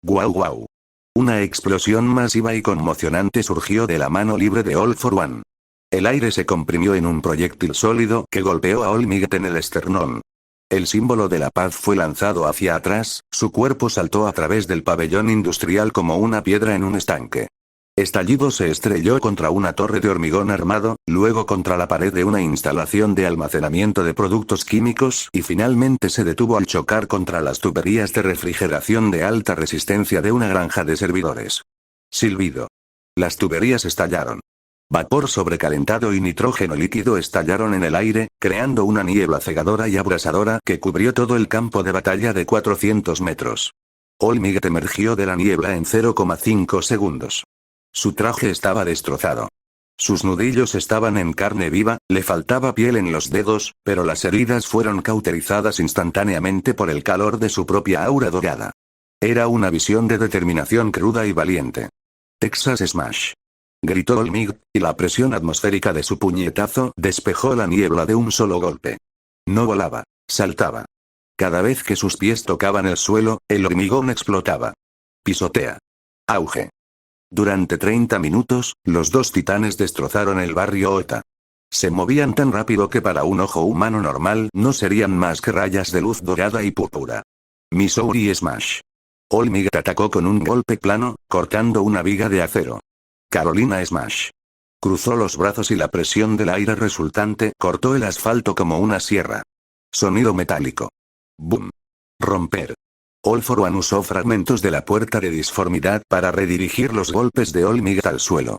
¡Guau guau! Una explosión masiva y conmocionante surgió de la mano libre de All for One. El aire se comprimió en un proyectil sólido que golpeó a All Might en el esternón. El símbolo de la paz fue lanzado hacia atrás, su cuerpo saltó a través del pabellón industrial como una piedra en un estanque. Estallido se estrelló contra una torre de hormigón armado, luego contra la pared de una instalación de almacenamiento de productos químicos y finalmente se detuvo al chocar contra las tuberías de refrigeración de alta resistencia de una granja de servidores. Silbido. Las tuberías estallaron. Vapor sobrecalentado y nitrógeno líquido estallaron en el aire, creando una niebla cegadora y abrasadora que cubrió todo el campo de batalla de 400 metros. All Might emergió de la niebla en 0,5 segundos. Su traje estaba destrozado. Sus nudillos estaban en carne viva, le faltaba piel en los dedos, pero las heridas fueron cauterizadas instantáneamente por el calor de su propia aura dorada. Era una visión de determinación cruda y valiente. Texas Smash. Gritó All Might, y la presión atmosférica de su puñetazo despejó la niebla de un solo golpe. No volaba, saltaba. Cada vez que sus pies tocaban el suelo, el hormigón explotaba. Pisotea. Auge. Durante 30 minutos, los dos titanes destrozaron el barrio Ota. Se movían tan rápido que para un ojo humano normal no serían más que rayas de luz dorada y púrpura. Missouri Smash. All Might atacó con un golpe plano, cortando una viga de acero. Carolina Smash. Cruzó los brazos y la presión del aire resultante cortó el asfalto como una sierra. Sonido metálico. Boom. Romper. All for One usó fragmentos de la puerta de disformidad para redirigir los golpes de All Might al suelo.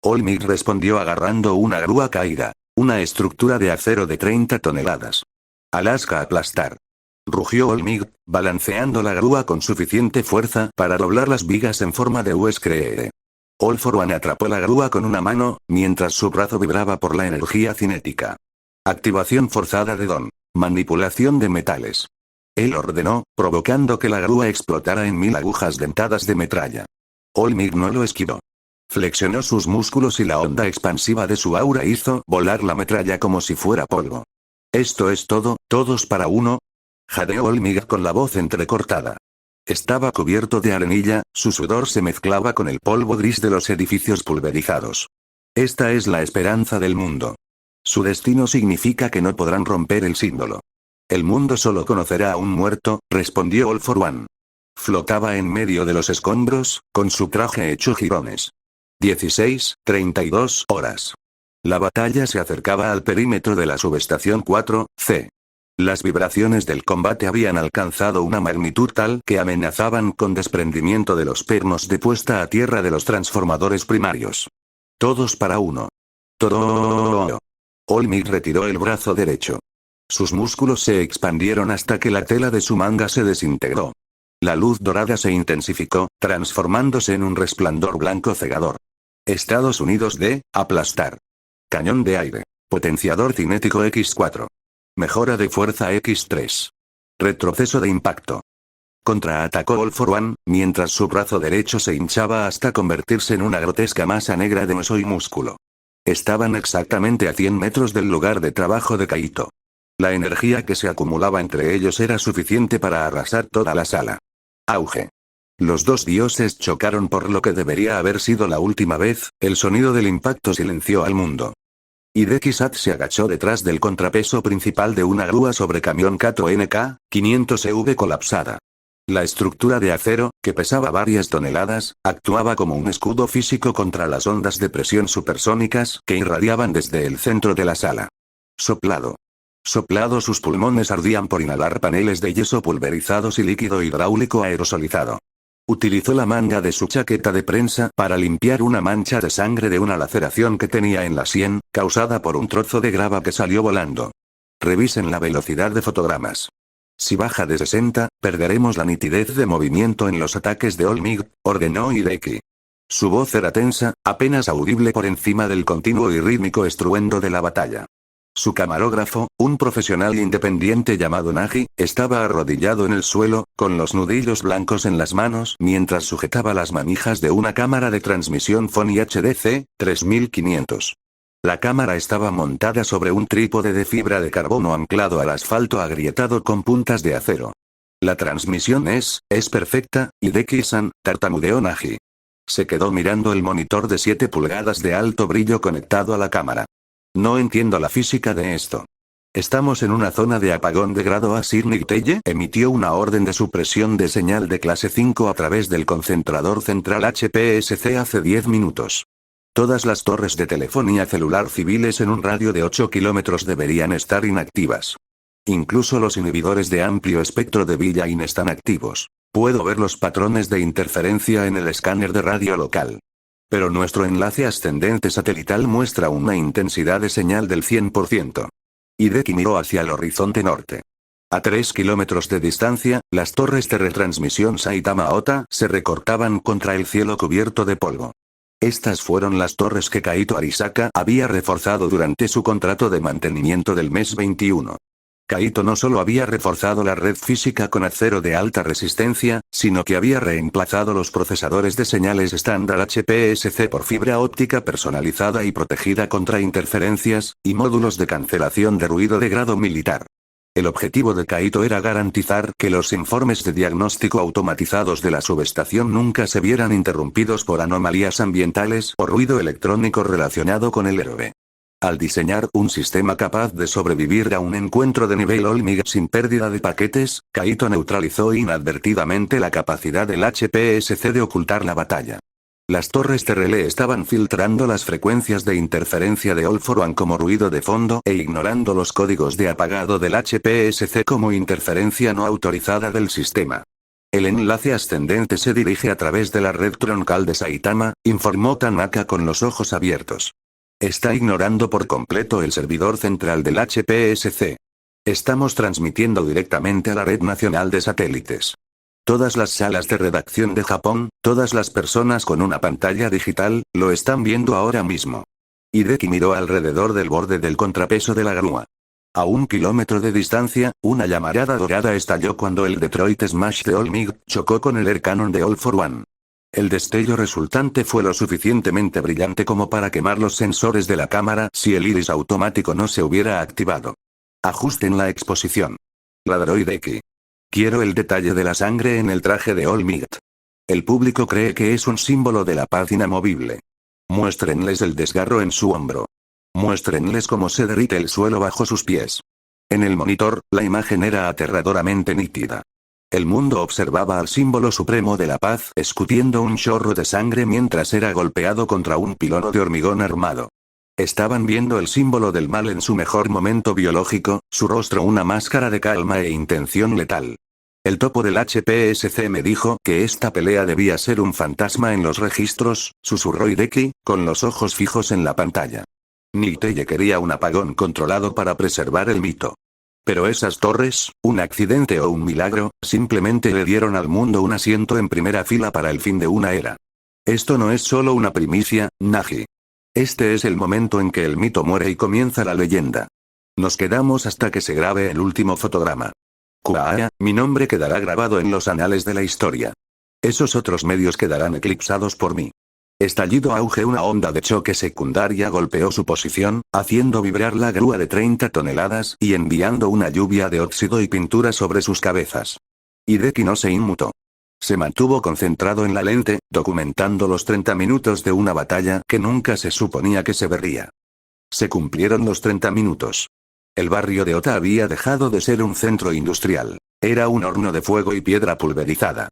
All Might respondió agarrando una grúa caída, una estructura de acero de 30 toneladas. Alaska aplastar. Rugió All Might, balanceando la grúa con suficiente fuerza para doblar las vigas en forma de U screere. All for One atrapó la grúa con una mano, mientras su brazo vibraba por la energía cinética. Activación forzada de Don. Manipulación de metales. Él ordenó, provocando que la grúa explotara en 1000 agujas dentadas de metralla. All Might no lo esquivó. Flexionó sus músculos y la onda expansiva de su aura hizo volar la metralla como si fuera polvo. ¿Esto es todo, todos para uno? Jadeó All Might con la voz entrecortada. Estaba cubierto de arenilla, su sudor se mezclaba con el polvo gris de los edificios pulverizados. Esta es la esperanza del mundo. Su destino significa que no podrán romper el símbolo. El mundo solo conocerá a un muerto, respondió All for One. Flotaba en medio de los escombros, con su traje hecho jirones. 16:32 horas. La batalla se acercaba al perímetro de la subestación 4C. Las vibraciones del combate habían alcanzado una magnitud tal que amenazaban con desprendimiento de los pernos de puesta a tierra de los transformadores primarios. Todos para uno. Todo. All Might retiró el brazo derecho. Sus músculos se expandieron hasta que la tela de su manga se desintegró. La luz dorada se intensificó, transformándose en un resplandor blanco cegador. Estados Unidos de aplastar. Cañón de aire. Potenciador cinético X4. Mejora de fuerza X3. Retroceso de impacto. Contraatacó All for One, mientras su brazo derecho se hinchaba hasta convertirse en una grotesca masa negra de hueso y músculo. Estaban exactamente a 100 metros del lugar de trabajo de Kaito. La energía que se acumulaba entre ellos era suficiente para arrasar toda la sala. Auge. Los dos dioses chocaron por lo que debería haber sido la última vez, el sonido del impacto silenció al mundo. Hideki-Sat se agachó detrás del contrapeso principal de una grúa sobre camión Kato NK, 500 EV colapsada. La estructura de acero, que pesaba varias toneladas, actuaba como un escudo físico contra las ondas de presión supersónicas que irradiaban desde el centro de la sala. Soplado. Soplado, sus pulmones ardían por inhalar paneles de yeso pulverizados y líquido hidráulico aerosolizado. Utilizó la manga de su chaqueta de prensa para limpiar una mancha de sangre de una laceración que tenía en la sien, causada por un trozo de grava que salió volando. Revisen la velocidad de fotogramas. Si baja de 60, perderemos la nitidez de movimiento en los ataques de All Might, ordenó Hideki. Su voz era tensa, apenas audible por encima del continuo y rítmico estruendo de la batalla. Su camarógrafo, un profesional independiente llamado Nagi, estaba arrodillado en el suelo, con los nudillos blancos en las manos mientras sujetaba las manijas de una cámara de transmisión Sony HDC 3500. La cámara estaba montada sobre un trípode de fibra de carbono anclado al asfalto agrietado con puntas de acero. La transmisión es perfecta, Hideki-san, tartamudeó Nagi. Se quedó mirando el monitor de 7 pulgadas de alto brillo conectado a la cámara. No entiendo la física de esto. Estamos en una zona de apagón de grado A. Sir Nighteye emitió una orden de supresión de señal de clase 5 a través del concentrador central HPSC hace 10 minutos. Todas las torres de telefonía celular civiles en un radio de 8 kilómetros deberían estar inactivas. Incluso los inhibidores de amplio espectro de Villain están activos. Puedo ver los patrones de interferencia en el escáner de radio local. Pero nuestro enlace ascendente satelital muestra una intensidad de señal del 100%. Hideki miró hacia el horizonte norte. A 3 kilómetros de distancia, las torres de retransmisión Saitama-Ota se recortaban contra el cielo cubierto de polvo. Estas fueron las torres que Kaito Arisaka había reforzado durante su contrato de mantenimiento del mes 21. Kaito no solo había reforzado la red física con acero de alta resistencia, sino que había reemplazado los procesadores de señales estándar HPSC por fibra óptica personalizada y protegida contra interferencias, y módulos de cancelación de ruido de grado militar. El objetivo de Kaito era garantizar que los informes de diagnóstico automatizados de la subestación nunca se vieran interrumpidos por anomalías ambientales o ruido electrónico relacionado con el héroe. Al diseñar un sistema capaz de sobrevivir a un encuentro de nivel All Might sin pérdida de paquetes, Kaito neutralizó inadvertidamente la capacidad del HPSC de ocultar la batalla. Las torres de relé estaban filtrando las frecuencias de interferencia de All for One como ruido de fondo e ignorando los códigos de apagado del HPSC como interferencia no autorizada del sistema. El enlace ascendente se dirige a través de la red troncal de Saitama, informó Tanaka con los ojos abiertos. Está ignorando por completo el servidor central del HPSC. Estamos transmitiendo directamente a la red nacional de satélites. Todas las salas de redacción de Japón, todas las personas con una pantalla digital, lo están viendo ahora mismo. Hideki miró alrededor del borde del contrapeso de la grúa. A 1 kilómetro de distancia, una llamarada dorada estalló cuando el Detroit Smash de All Might chocó con el Air Cannon de All for One. El destello resultante fue lo suficientemente brillante como para quemar los sensores de la cámara si el iris automático no se hubiera activado. Ajusten la exposición. Ladró Hideki. Quiero el detalle de la sangre en el traje de All Might. El público cree que es un símbolo de la paz inamovible. Muéstrenles el desgarro en su hombro. Muéstrenles cómo se derrite el suelo bajo sus pies. En el monitor, la imagen era aterradoramente nítida. El mundo observaba al símbolo supremo de la paz escutiendo un chorro de sangre mientras era golpeado contra un pilono de hormigón armado. Estaban viendo el símbolo del mal en su mejor momento biológico, su rostro una máscara de calma e intención letal. El topo del HPSC me dijo que esta pelea debía ser un fantasma en los registros, susurró Hideki, con los ojos fijos en la pantalla. Nighteye quería un apagón controlado para preservar el mito. Pero esas torres, un accidente o un milagro, simplemente le dieron al mundo un asiento en primera fila para el fin de una era. Esto no es solo una primicia, Nagi. Este es el momento en que el mito muere y comienza la leyenda. Nos quedamos hasta que se grabe el último fotograma. Kuaaya, mi nombre quedará grabado en los anales de la historia. Esos otros medios quedarán eclipsados por mí. Estallido auge. Una onda de choque secundaria golpeó su posición, haciendo vibrar la grúa de 30 toneladas y enviando una lluvia de óxido y pintura sobre sus cabezas. Hideki no se inmutó. Se mantuvo concentrado en la lente, documentando los 30 minutos de una batalla que nunca se suponía que se vería. Se cumplieron los 30 minutos. El barrio de Ota había dejado de ser un centro industrial. Era un horno de fuego y piedra pulverizada.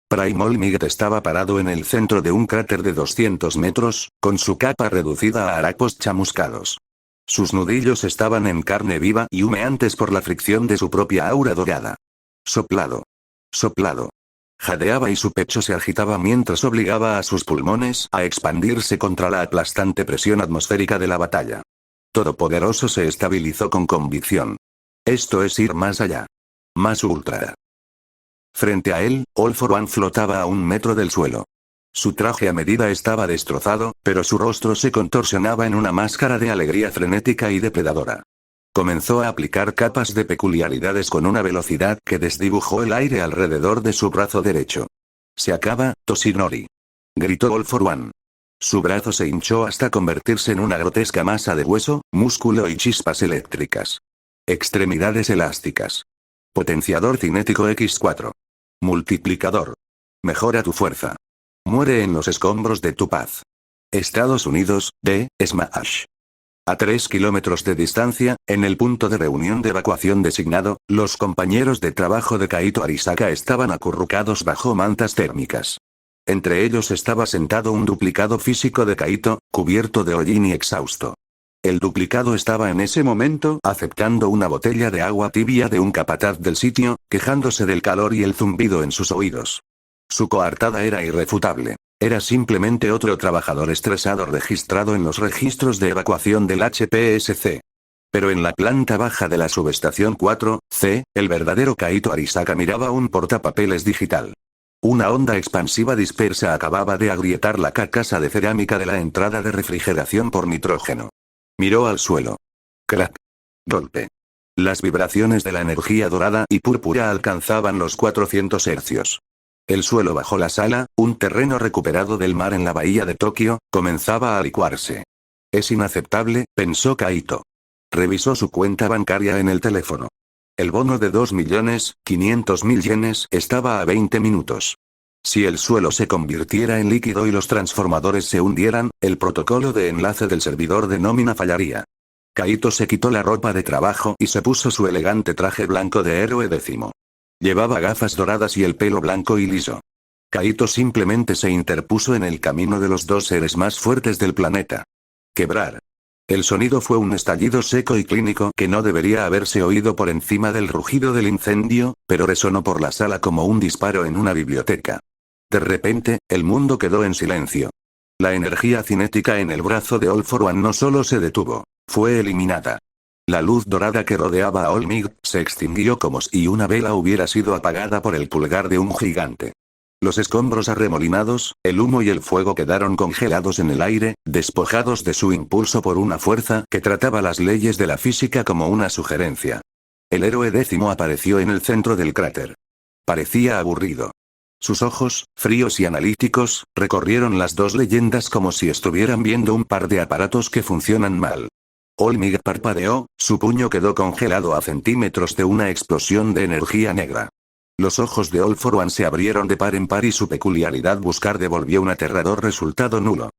Primal Miguel estaba parado en el centro de un cráter de 200 metros, con su capa reducida a harapos chamuscados. Sus nudillos estaban en carne viva y humeantes por la fricción de su propia aura dorada. Soplado. Soplado. Jadeaba y su pecho se agitaba mientras obligaba a sus pulmones a expandirse contra la aplastante presión atmosférica de la batalla. Todopoderoso se estabilizó con convicción. Esto es ir más allá. Más ultra. Frente a él, All For One flotaba a 1 metro del suelo. Su traje a medida estaba destrozado, pero su rostro se contorsionaba en una máscara de alegría frenética y depredadora. Comenzó a aplicar capas de peculiaridades con una velocidad que desdibujó el aire alrededor de su brazo derecho. «Se acaba, Toshinori», gritó All For One. Su brazo se hinchó hasta convertirse en una grotesca masa de hueso, músculo y chispas eléctricas. Extremidades elásticas. Potenciador cinético X4. Multiplicador. Mejora tu fuerza. Muere en los escombros de tu paz. Estados Unidos, D. Smash. A 3 kilómetros de distancia, en el punto de reunión de evacuación designado, los compañeros de trabajo de Kaito Arisaka estaban acurrucados bajo mantas térmicas. Entre ellos estaba sentado un duplicado físico de Kaito, cubierto de hollín y exhausto. El duplicado estaba en ese momento aceptando una botella de agua tibia de un capataz del sitio, quejándose del calor y el zumbido en sus oídos. Su coartada era irrefutable. Era simplemente otro trabajador estresado registrado en los registros de evacuación del HPSC. Pero en la planta baja de la subestación 4C, el verdadero Kaito Arisaka miraba un portapapeles digital. Una onda expansiva dispersa acababa de agrietar la carcasa de cerámica de la entrada de refrigeración por nitrógeno. Miró al suelo. Crack. Golpe. Las vibraciones de la energía dorada y púrpura alcanzaban los 400 hercios. El suelo bajo la sala, un terreno recuperado del mar en la bahía de Tokio, comenzaba a licuarse. Es inaceptable, pensó Kaito. Revisó su cuenta bancaria en el teléfono. El bono de 2.500.000 yenes estaba a 20 minutos. Si el suelo se convirtiera en líquido y los transformadores se hundieran, el protocolo de enlace del servidor de nómina fallaría. Kaito se quitó la ropa de trabajo y se puso su elegante traje blanco de héroe décimo. Llevaba gafas doradas y el pelo blanco y liso. Kaito simplemente se interpuso en el camino de los dos seres más fuertes del planeta. Quebrar. El sonido fue un estallido seco y clínico que no debería haberse oído por encima del rugido del incendio, pero resonó por la sala como un disparo en una biblioteca. De repente, el mundo quedó en silencio. La energía cinética en el brazo de All For One no solo se detuvo, fue eliminada. La luz dorada que rodeaba a All Might se extinguió como si una vela hubiera sido apagada por el pulgar de un gigante. Los escombros arremolinados, el humo y el fuego quedaron congelados en el aire, despojados de su impulso por una fuerza que trataba las leyes de la física como una sugerencia. El héroe décimo apareció en el centro del cráter. Parecía aburrido. Sus ojos, fríos y analíticos, recorrieron las dos leyendas como si estuvieran viendo un par de aparatos que funcionan mal. All Might parpadeó, su puño quedó congelado a centímetros de una explosión de energía negra. Los ojos de All For One se abrieron de par en par y su peculiaridad buscar devolvió un aterrador resultado nulo.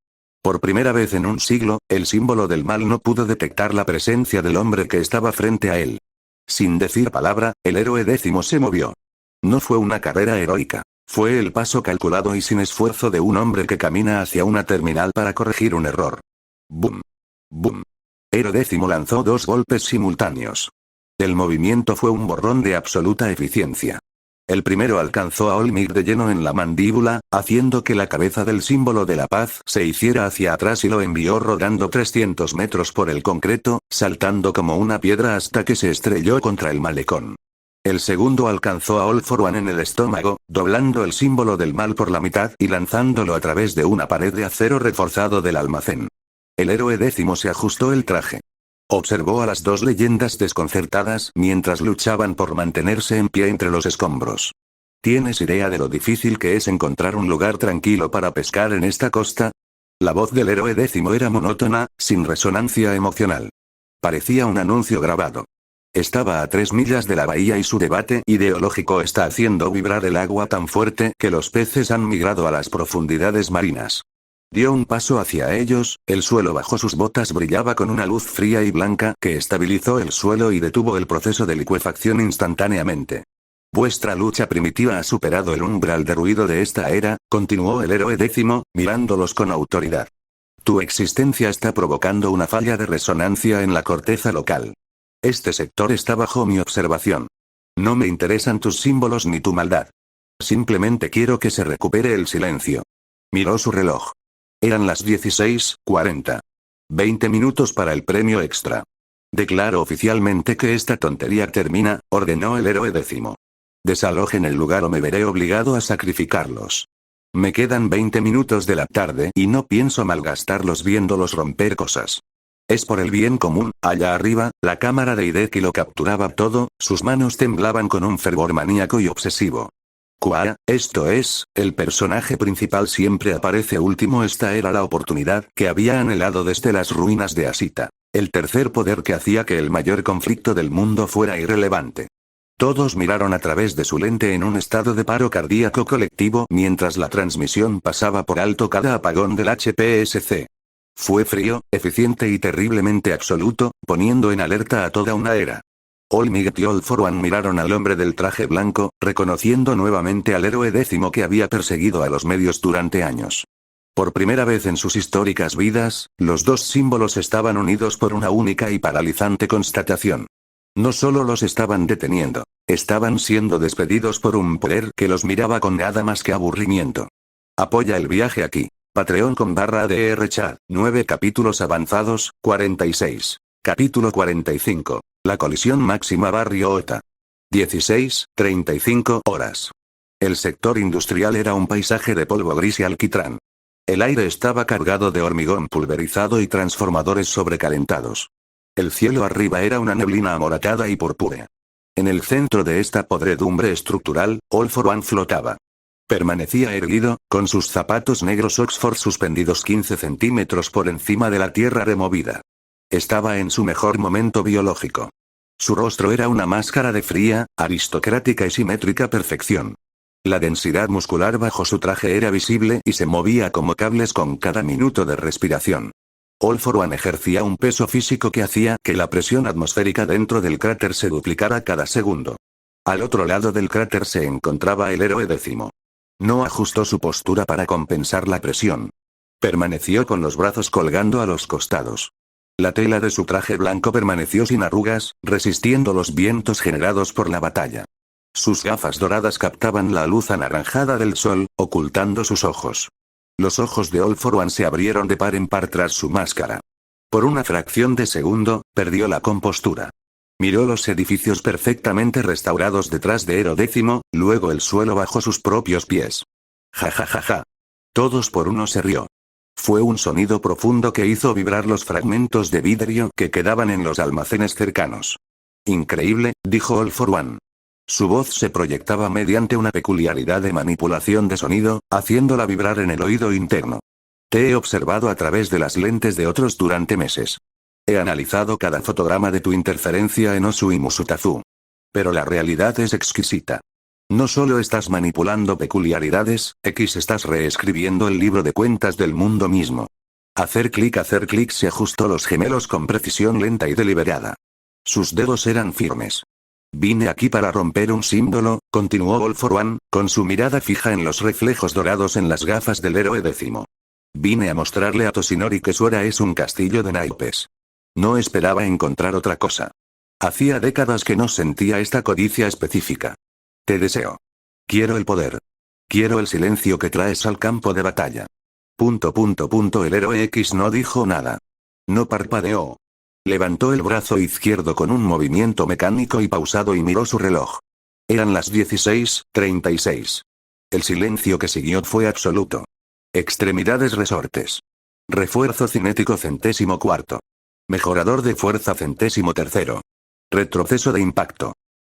Por primera vez en un siglo, el símbolo del mal no pudo detectar la presencia del hombre que estaba frente a él. Sin decir palabra, el héroe décimo se movió. No fue una carrera heroica. Fue el paso calculado y sin esfuerzo de un hombre que camina hacia una terminal para corregir un error. ¡Bum! ¡Bum! Héroe décimo lanzó 2 golpes simultáneos. El movimiento fue un borrón de absoluta eficiencia. El primero alcanzó a Olmig de lleno en la mandíbula, haciendo que la cabeza del símbolo de la paz se hiciera hacia atrás y lo envió rodando 300 metros por el concreto, saltando como una piedra hasta que se estrelló contra el malecón. El segundo alcanzó a All for One en el estómago, doblando el símbolo del mal por la mitad y lanzándolo a través de una pared de acero reforzado del almacén. El héroe 10 se ajustó el traje. Observó a las dos leyendas desconcertadas mientras luchaban por mantenerse en pie entre los escombros. ¿Tienes idea de lo difícil que es encontrar un lugar tranquilo para pescar en esta costa? La voz del héroe 10 era monótona, sin resonancia emocional. Parecía un anuncio grabado. Estaba a 3 millas de la bahía y su debate ideológico está haciendo vibrar el agua tan fuerte que los peces han migrado a las profundidades marinas. Dio un paso hacia ellos, el suelo bajo sus botas brillaba con una luz fría y blanca que estabilizó el suelo y detuvo el proceso de licuefacción instantáneamente. Vuestra lucha primitiva ha superado el umbral de ruido de esta era, continuó el héroe 10, mirándolos con autoridad. Tu existencia está provocando una falla de resonancia en la corteza local. Este sector está bajo mi observación. No me interesan tus símbolos ni tu maldad. Simplemente quiero que se recupere el silencio. Miró su reloj. Eran las 16:40. 20 minutos para el premio extra. Declaro oficialmente que esta tontería termina, ordenó el héroe 10. Desalojen el lugar o me veré obligado a sacrificarlos. Me quedan 20 minutos de la tarde y no pienso malgastarlos viéndolos romper cosas. Es por el bien común. Allá arriba, la cámara de Hideki lo capturaba todo, sus manos temblaban con un fervor maníaco y obsesivo. Esto es, el personaje principal siempre aparece último. Esta era la oportunidad que había anhelado desde las ruinas de Asita. El tercer poder que hacía que el mayor conflicto del mundo fuera irrelevante. Todos miraron a través de su lente en un estado de paro cardíaco colectivo mientras la transmisión pasaba por alto cada apagón del HPSC. Fue frío, eficiente y terriblemente absoluto, poniendo en alerta a toda una era. Olmig y All for One miraron al hombre del traje blanco, reconociendo nuevamente al héroe 10 que había perseguido a los medios durante años. Por primera vez en sus históricas vidas, los dos símbolos estaban unidos por una única y paralizante constatación. No solo los estaban deteniendo, estaban siendo despedidos por un poder que los miraba con nada más que aburrimiento. Apoya el viaje aquí. Patreon /DR Chat. 9 capítulos avanzados, 46. Capítulo 45. La colisión máxima Barrio Ota. 16:35 horas. El sector industrial era un paisaje de polvo gris y alquitrán. El aire estaba cargado de hormigón pulverizado y transformadores sobrecalentados. El cielo arriba era una neblina amoratada y purpúrea. En el centro de esta podredumbre estructural, All for One flotaba. Permanecía erguido, con sus zapatos negros Oxford suspendidos 15 centímetros por encima de la tierra removida. Estaba en su mejor momento biológico. Su rostro era una máscara de fría, aristocrática y simétrica perfección. La densidad muscular bajo su traje era visible y se movía como cables con cada minuto de respiración. All for One ejercía un peso físico que hacía que la presión atmosférica dentro del cráter se duplicara cada segundo. Al otro lado del cráter se encontraba el héroe 10. No ajustó su postura para compensar la presión. Permaneció con los brazos colgando a los costados. La tela de su traje blanco permaneció sin arrugas, resistiendo los vientos generados por la batalla. Sus gafas doradas captaban la luz anaranjada del sol, ocultando sus ojos. Los ojos de All for One se abrieron de par en par tras su máscara. Por una fracción de segundo, perdió la compostura. Miró los edificios perfectamente restaurados detrás de Hero 10, luego el suelo bajo sus propios pies. Ja ja ja ja. Todos por uno se rió. Fue un sonido profundo que hizo vibrar los fragmentos de vidrio que quedaban en los almacenes cercanos. Increíble, dijo All for One. Su voz se proyectaba mediante una peculiaridad de manipulación de sonido, haciéndola vibrar en el oído interno. Te he observado a través de las lentes de otros durante meses. He analizado cada fotograma de tu interferencia en Osu y Musutazu. Pero la realidad es exquisita. No solo estás manipulando peculiaridades, estás reescribiendo el libro de cuentas del mundo mismo. Hacer clic se ajustó los gemelos con precisión lenta y deliberada. Sus dedos eran firmes. Vine aquí para romper un símbolo, continuó All for One, con su mirada fija en los reflejos dorados en las gafas del héroe 10. Vine a mostrarle a Toshinori que Suera es un castillo de naipes. No esperaba encontrar otra cosa. Hacía décadas que no sentía esta codicia específica. Te deseo. Quiero el poder. Quiero el silencio que traes al campo de batalla. El héroe X no dijo nada. No parpadeó. Levantó el brazo izquierdo con un movimiento mecánico y pausado y miró su reloj. Eran las 16:36. El silencio que siguió fue absoluto. Extremidades resortes. Refuerzo cinético centésimo-cuarto. Mejorador de fuerza 33º. Retroceso de impacto.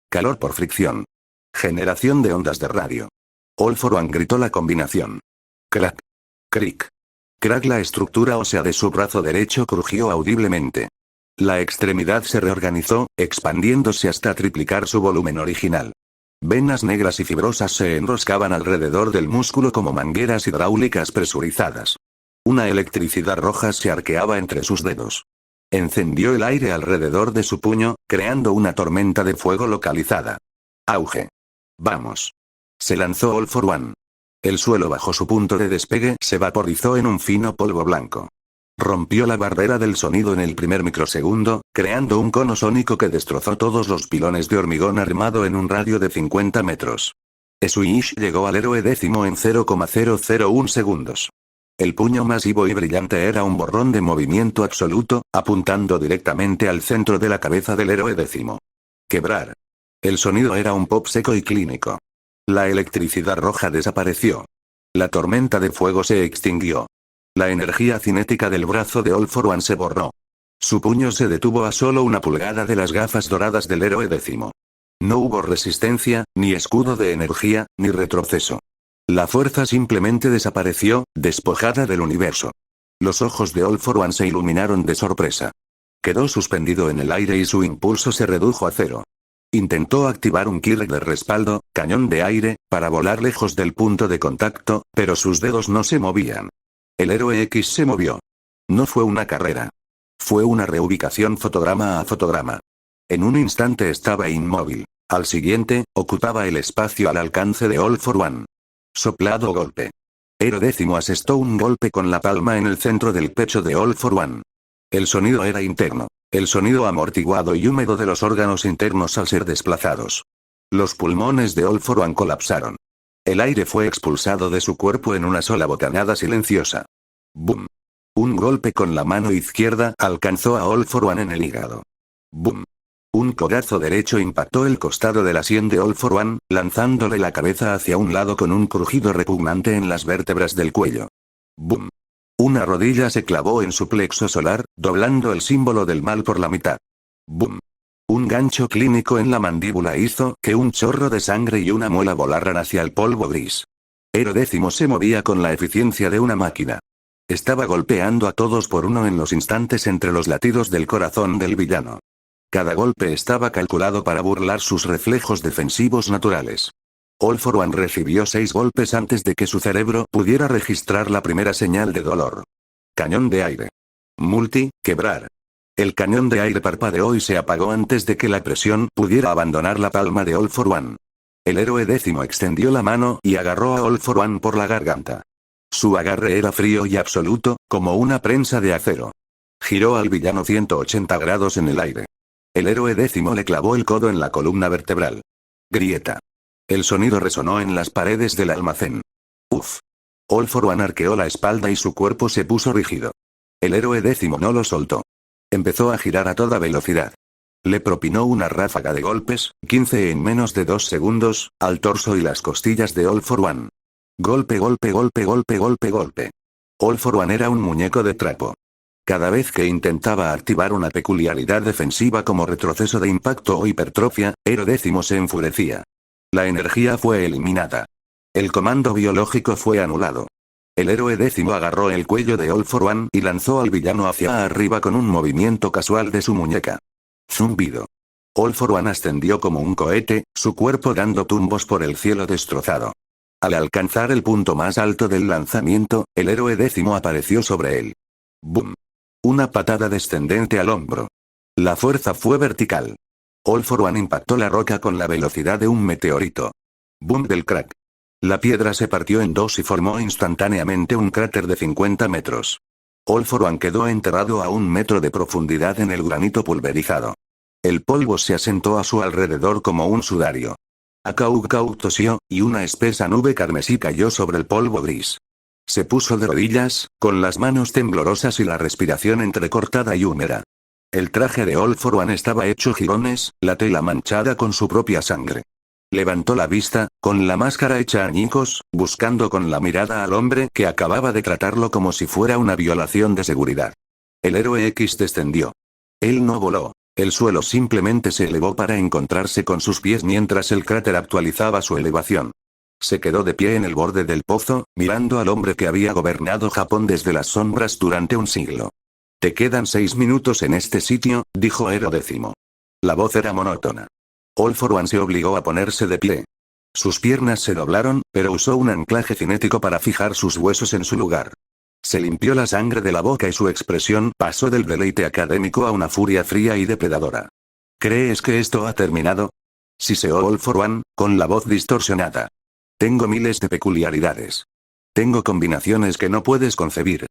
Calor por fricción. Generación de ondas de radio. All for One gritó la combinación. Crack. Crick. Crack. La estructura ósea de su brazo derecho crujió audiblemente. La extremidad se reorganizó, expandiéndose hasta triplicar su volumen original. Venas negras y fibrosas se enroscaban alrededor del músculo como mangueras hidráulicas presurizadas. Una electricidad roja se arqueaba entre sus dedos. Encendió el aire alrededor de su puño, creando una tormenta de fuego localizada. Auge. Vamos. Se lanzó All for One. El suelo bajo su punto de despegue se vaporizó en un fino polvo blanco. Rompió la barrera del sonido en el primer microsegundo, creando un cono sónico que destrozó todos los pilones de hormigón armado en un radio de 50 metros. Swish llegó al héroe décimo en 0,001 segundos. El puño masivo y brillante era un borrón de movimiento absoluto, apuntando directamente al centro de la cabeza del héroe décimo. Quebrar. El sonido era un pop seco y clínico. La electricidad roja desapareció. La tormenta de fuego se extinguió. La energía cinética del brazo de All for One se borró. Su puño se detuvo a solo una pulgada de las gafas doradas del héroe décimo. No hubo resistencia, ni escudo de energía, ni retroceso. La fuerza simplemente desapareció, despojada del universo. Los ojos de All for One se iluminaron de sorpresa. Quedó suspendido en el aire y su impulso se redujo a cero. Intentó activar un killer de respaldo, cañón de aire, para volar lejos del punto de contacto, pero sus dedos no se movían. El héroe X se movió. No fue una carrera. Fue una reubicación fotograma a fotograma. En un instante estaba inmóvil. Al siguiente, ocupaba el espacio al alcance de All for One. Soplado golpe. Héroe décimo asestó un golpe con la palma en el centro del pecho de All for One. El sonido era interno. El sonido amortiguado y húmedo de los órganos internos al ser desplazados. Los pulmones de All for One colapsaron. El aire fue expulsado de su cuerpo en una sola bocanada silenciosa. ¡Bum! Un golpe con la mano izquierda alcanzó a All for One en el hígado. ¡Bum! Un codazo derecho impactó el costado de la sien de All for One, lanzándole la cabeza hacia un lado con un crujido repugnante en las vértebras del cuello. ¡Bum! Una rodilla se clavó en su plexo solar, doblando el símbolo del mal por la mitad. ¡Bum! Un gancho clínico en la mandíbula hizo que un chorro de sangre y una muela volaran hacia el polvo gris. Héroe décimo se movía con la eficiencia de una máquina. Estaba golpeando a todos por uno en los instantes entre los latidos del corazón del villano. Cada golpe estaba calculado para burlar sus reflejos defensivos naturales. All for One recibió 6 golpes antes de que su cerebro pudiera registrar la primera señal de dolor. Cañón de aire. Quebrar. El cañón de aire parpadeó y se apagó antes de que la presión pudiera abandonar la palma de All for One. El héroe décimo extendió la mano y agarró a All for One por la garganta. Su agarre era frío y absoluto, como una prensa de acero. Giró al villano 180 grados en el aire. El héroe décimo le clavó el codo en la columna vertebral. Grieta. El sonido resonó en las paredes del almacén. Uf. All for One arqueó la espalda y su cuerpo se puso rígido. El héroe décimo no lo soltó. Empezó a girar a toda velocidad. Le propinó una ráfaga de golpes, 15 en menos de 2 segundos, al torso y las costillas de All for One. Golpe, golpe, golpe, golpe, golpe, golpe. All for One era un muñeco de trapo. Cada vez que intentaba activar una peculiaridad defensiva como retroceso de impacto o hipertrofia, Héroe décimo se enfurecía. La energía fue eliminada. El comando biológico fue anulado. El héroe décimo agarró el cuello de All for One y lanzó al villano hacia arriba con un movimiento casual de su muñeca. Zumbido. All for One ascendió como un cohete, su cuerpo dando tumbos por el cielo destrozado. Al alcanzar el punto más alto del lanzamiento, el héroe décimo apareció sobre él. ¡Bum! Una patada descendente al hombro. La fuerza fue vertical. All for One impactó la roca con la velocidad de un meteorito. ¡Bum del crack! La piedra se partió en dos y formó instantáneamente un cráter de 50 metros. All for One quedó enterrado a 1 metro de profundidad en el granito pulverizado. El polvo se asentó a su alrededor como un sudario. Akaukau tosió, y una espesa nube carmesí cayó sobre el polvo gris. Se puso de rodillas, con las manos temblorosas y la respiración entrecortada y húmeda. El traje de All For One estaba hecho jirones, la tela manchada con su propia sangre. Levantó la vista, con la máscara hecha añicos, buscando con la mirada al hombre que acababa de tratarlo como si fuera una violación de seguridad. El héroe X descendió. Él no voló. El suelo simplemente se elevó para encontrarse con sus pies mientras el cráter actualizaba su elevación. Se quedó de pie en el borde del pozo, mirando al hombre que había gobernado Japón desde las sombras durante un siglo. «Te quedan 6 minutos en este sitio», dijo Ero X. La voz era monótona. All For One se obligó a ponerse de pie. Sus piernas se doblaron, pero usó un anclaje cinético para fijar sus huesos en su lugar. Se limpió la sangre de la boca y su expresión pasó del deleite académico a una furia fría y depredadora. «¿Crees que esto ha terminado?», siseó All For One, con la voz distorsionada. «Tengo miles de peculiaridades. Tengo combinaciones que no puedes concebir.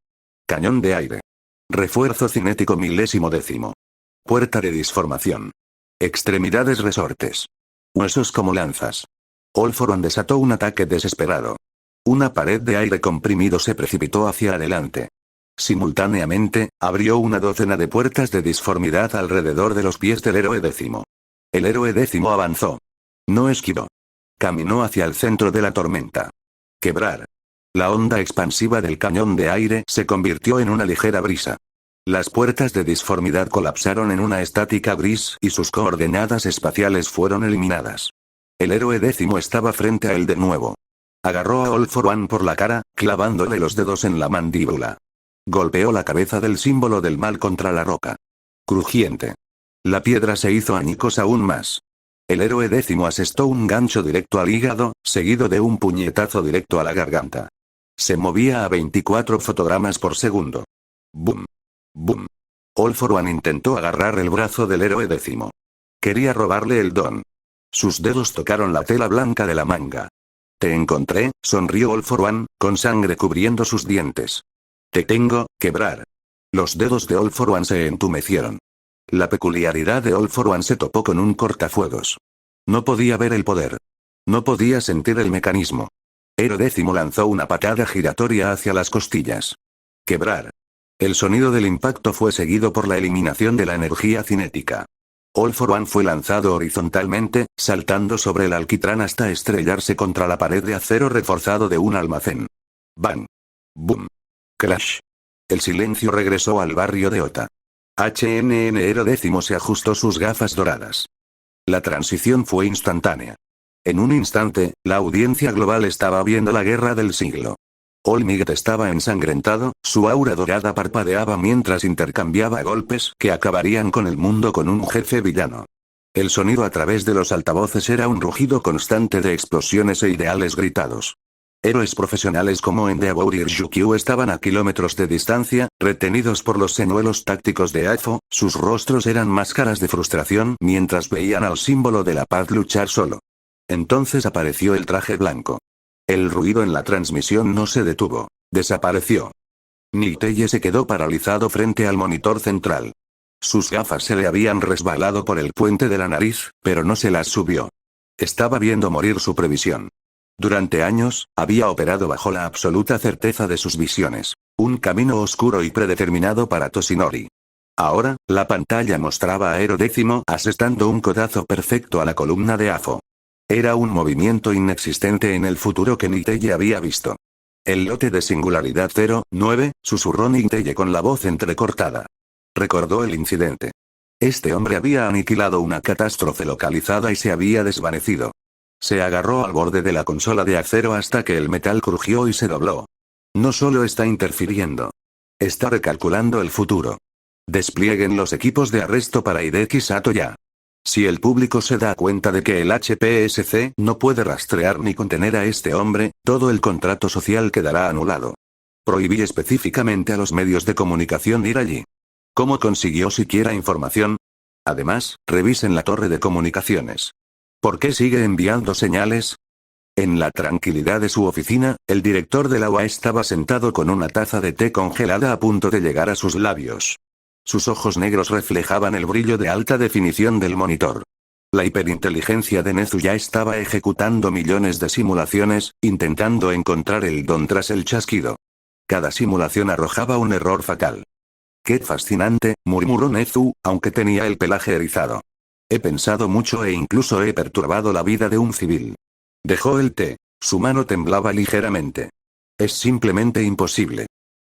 Cañón de aire. Refuerzo cinético 1000º. Puerta de disformación. Extremidades resortes. Huesos como lanzas». All For One desató un ataque desesperado. Una pared de aire comprimido se precipitó hacia adelante. Simultáneamente, abrió una docena de puertas de disformidad alrededor de los pies del héroe X. El héroe X avanzó. No esquivó. Caminó hacia el centro de la tormenta. Quebrar. La onda expansiva del cañón de aire se convirtió en una ligera brisa. Las puertas de disformidad colapsaron en una estática gris y sus coordenadas espaciales fueron eliminadas. El héroe X estaba frente a él de nuevo. Agarró a All For One por la cara, clavándole los dedos en la mandíbula. Golpeó la cabeza del símbolo del mal contra la roca. Crujiente. La piedra se hizo añicos aún más. El héroe X asestó un gancho directo al hígado, seguido de un puñetazo directo a la garganta. Se movía a 24 fotogramas por segundo. ¡Bum! ¡Bum! All For One intentó agarrar el brazo del héroe X. Quería robarle el don. Sus dedos tocaron la tela blanca de la manga. «Te encontré», sonrió All For One, con sangre cubriendo sus dientes. «Te tengo, quebrar». Los dedos de All For One se entumecieron. La peculiaridad de All For One se topó con un cortafuegos. No podía ver el poder. No podía sentir el mecanismo. Ero X lanzó una patada giratoria hacia las costillas. Quebrar. El sonido del impacto fue seguido por la eliminación de la energía cinética. All For One fue lanzado horizontalmente, saltando sobre el alquitrán hasta estrellarse contra la pared de acero reforzado de un almacén. Bang. Boom. Crash. El silencio regresó al barrio de Ota. Ero X se ajustó sus gafas doradas. La transición fue instantánea. En un instante, la audiencia global estaba viendo la guerra del siglo. Olmigt estaba ensangrentado, su aura dorada parpadeaba mientras intercambiaba golpes que acabarían con el mundo con un jefe villano. El sonido a través de los altavoces era un rugido constante de explosiones e ideales gritados. Héroes profesionales como Endeavor y Ryukyu estaban a kilómetros de distancia, retenidos por los señuelos tácticos de AFO, sus rostros eran máscaras de frustración mientras veían al símbolo de la paz luchar solo. Entonces apareció el traje blanco. El ruido en la transmisión no se detuvo. Desapareció. Niteye se quedó paralizado frente al monitor central. Sus gafas se le habían resbalado por el puente de la nariz, pero no se las subió. Estaba viendo morir su previsión. Durante años, había operado bajo la absoluta certeza de sus visiones. Un camino oscuro y predeterminado para Toshinori. Ahora, la pantalla mostraba a Ero X asestando un codazo perfecto a la columna de AFO. Era un movimiento inexistente en el futuro que Niteye había visto. «El lote de singularidad 09», susurró Niteye con la voz entrecortada. Recordó el incidente. Este hombre había aniquilado una catástrofe localizada y se había desvanecido. Se agarró al borde de la consola de acero hasta que el metal crujió y se dobló. No solo está interfiriendo. Está recalculando el futuro. Desplieguen los equipos de arresto para Hideki Sato ya. Si el público se da cuenta de que el HPSC no puede rastrear ni contener a este hombre, todo el contrato social quedará anulado. Prohibí específicamente a los medios de comunicación ir allí. ¿Cómo consiguió siquiera información? Además, revisen la torre de comunicaciones. ¿Por qué sigue enviando señales? En la tranquilidad de su oficina, el director de la UA estaba sentado con una taza de té congelada a punto de llegar a sus labios. Sus ojos negros reflejaban el brillo de alta definición del monitor. La hiperinteligencia de Nezu ya estaba ejecutando millones de simulaciones, intentando encontrar el don tras el chasquido. Cada simulación arrojaba un error fatal. «Qué fascinante», murmuró Nezu, aunque tenía el pelaje erizado. «He pensado mucho e incluso he perturbado la vida de un civil». Dejó el té. Su mano temblaba ligeramente. «Es simplemente imposible.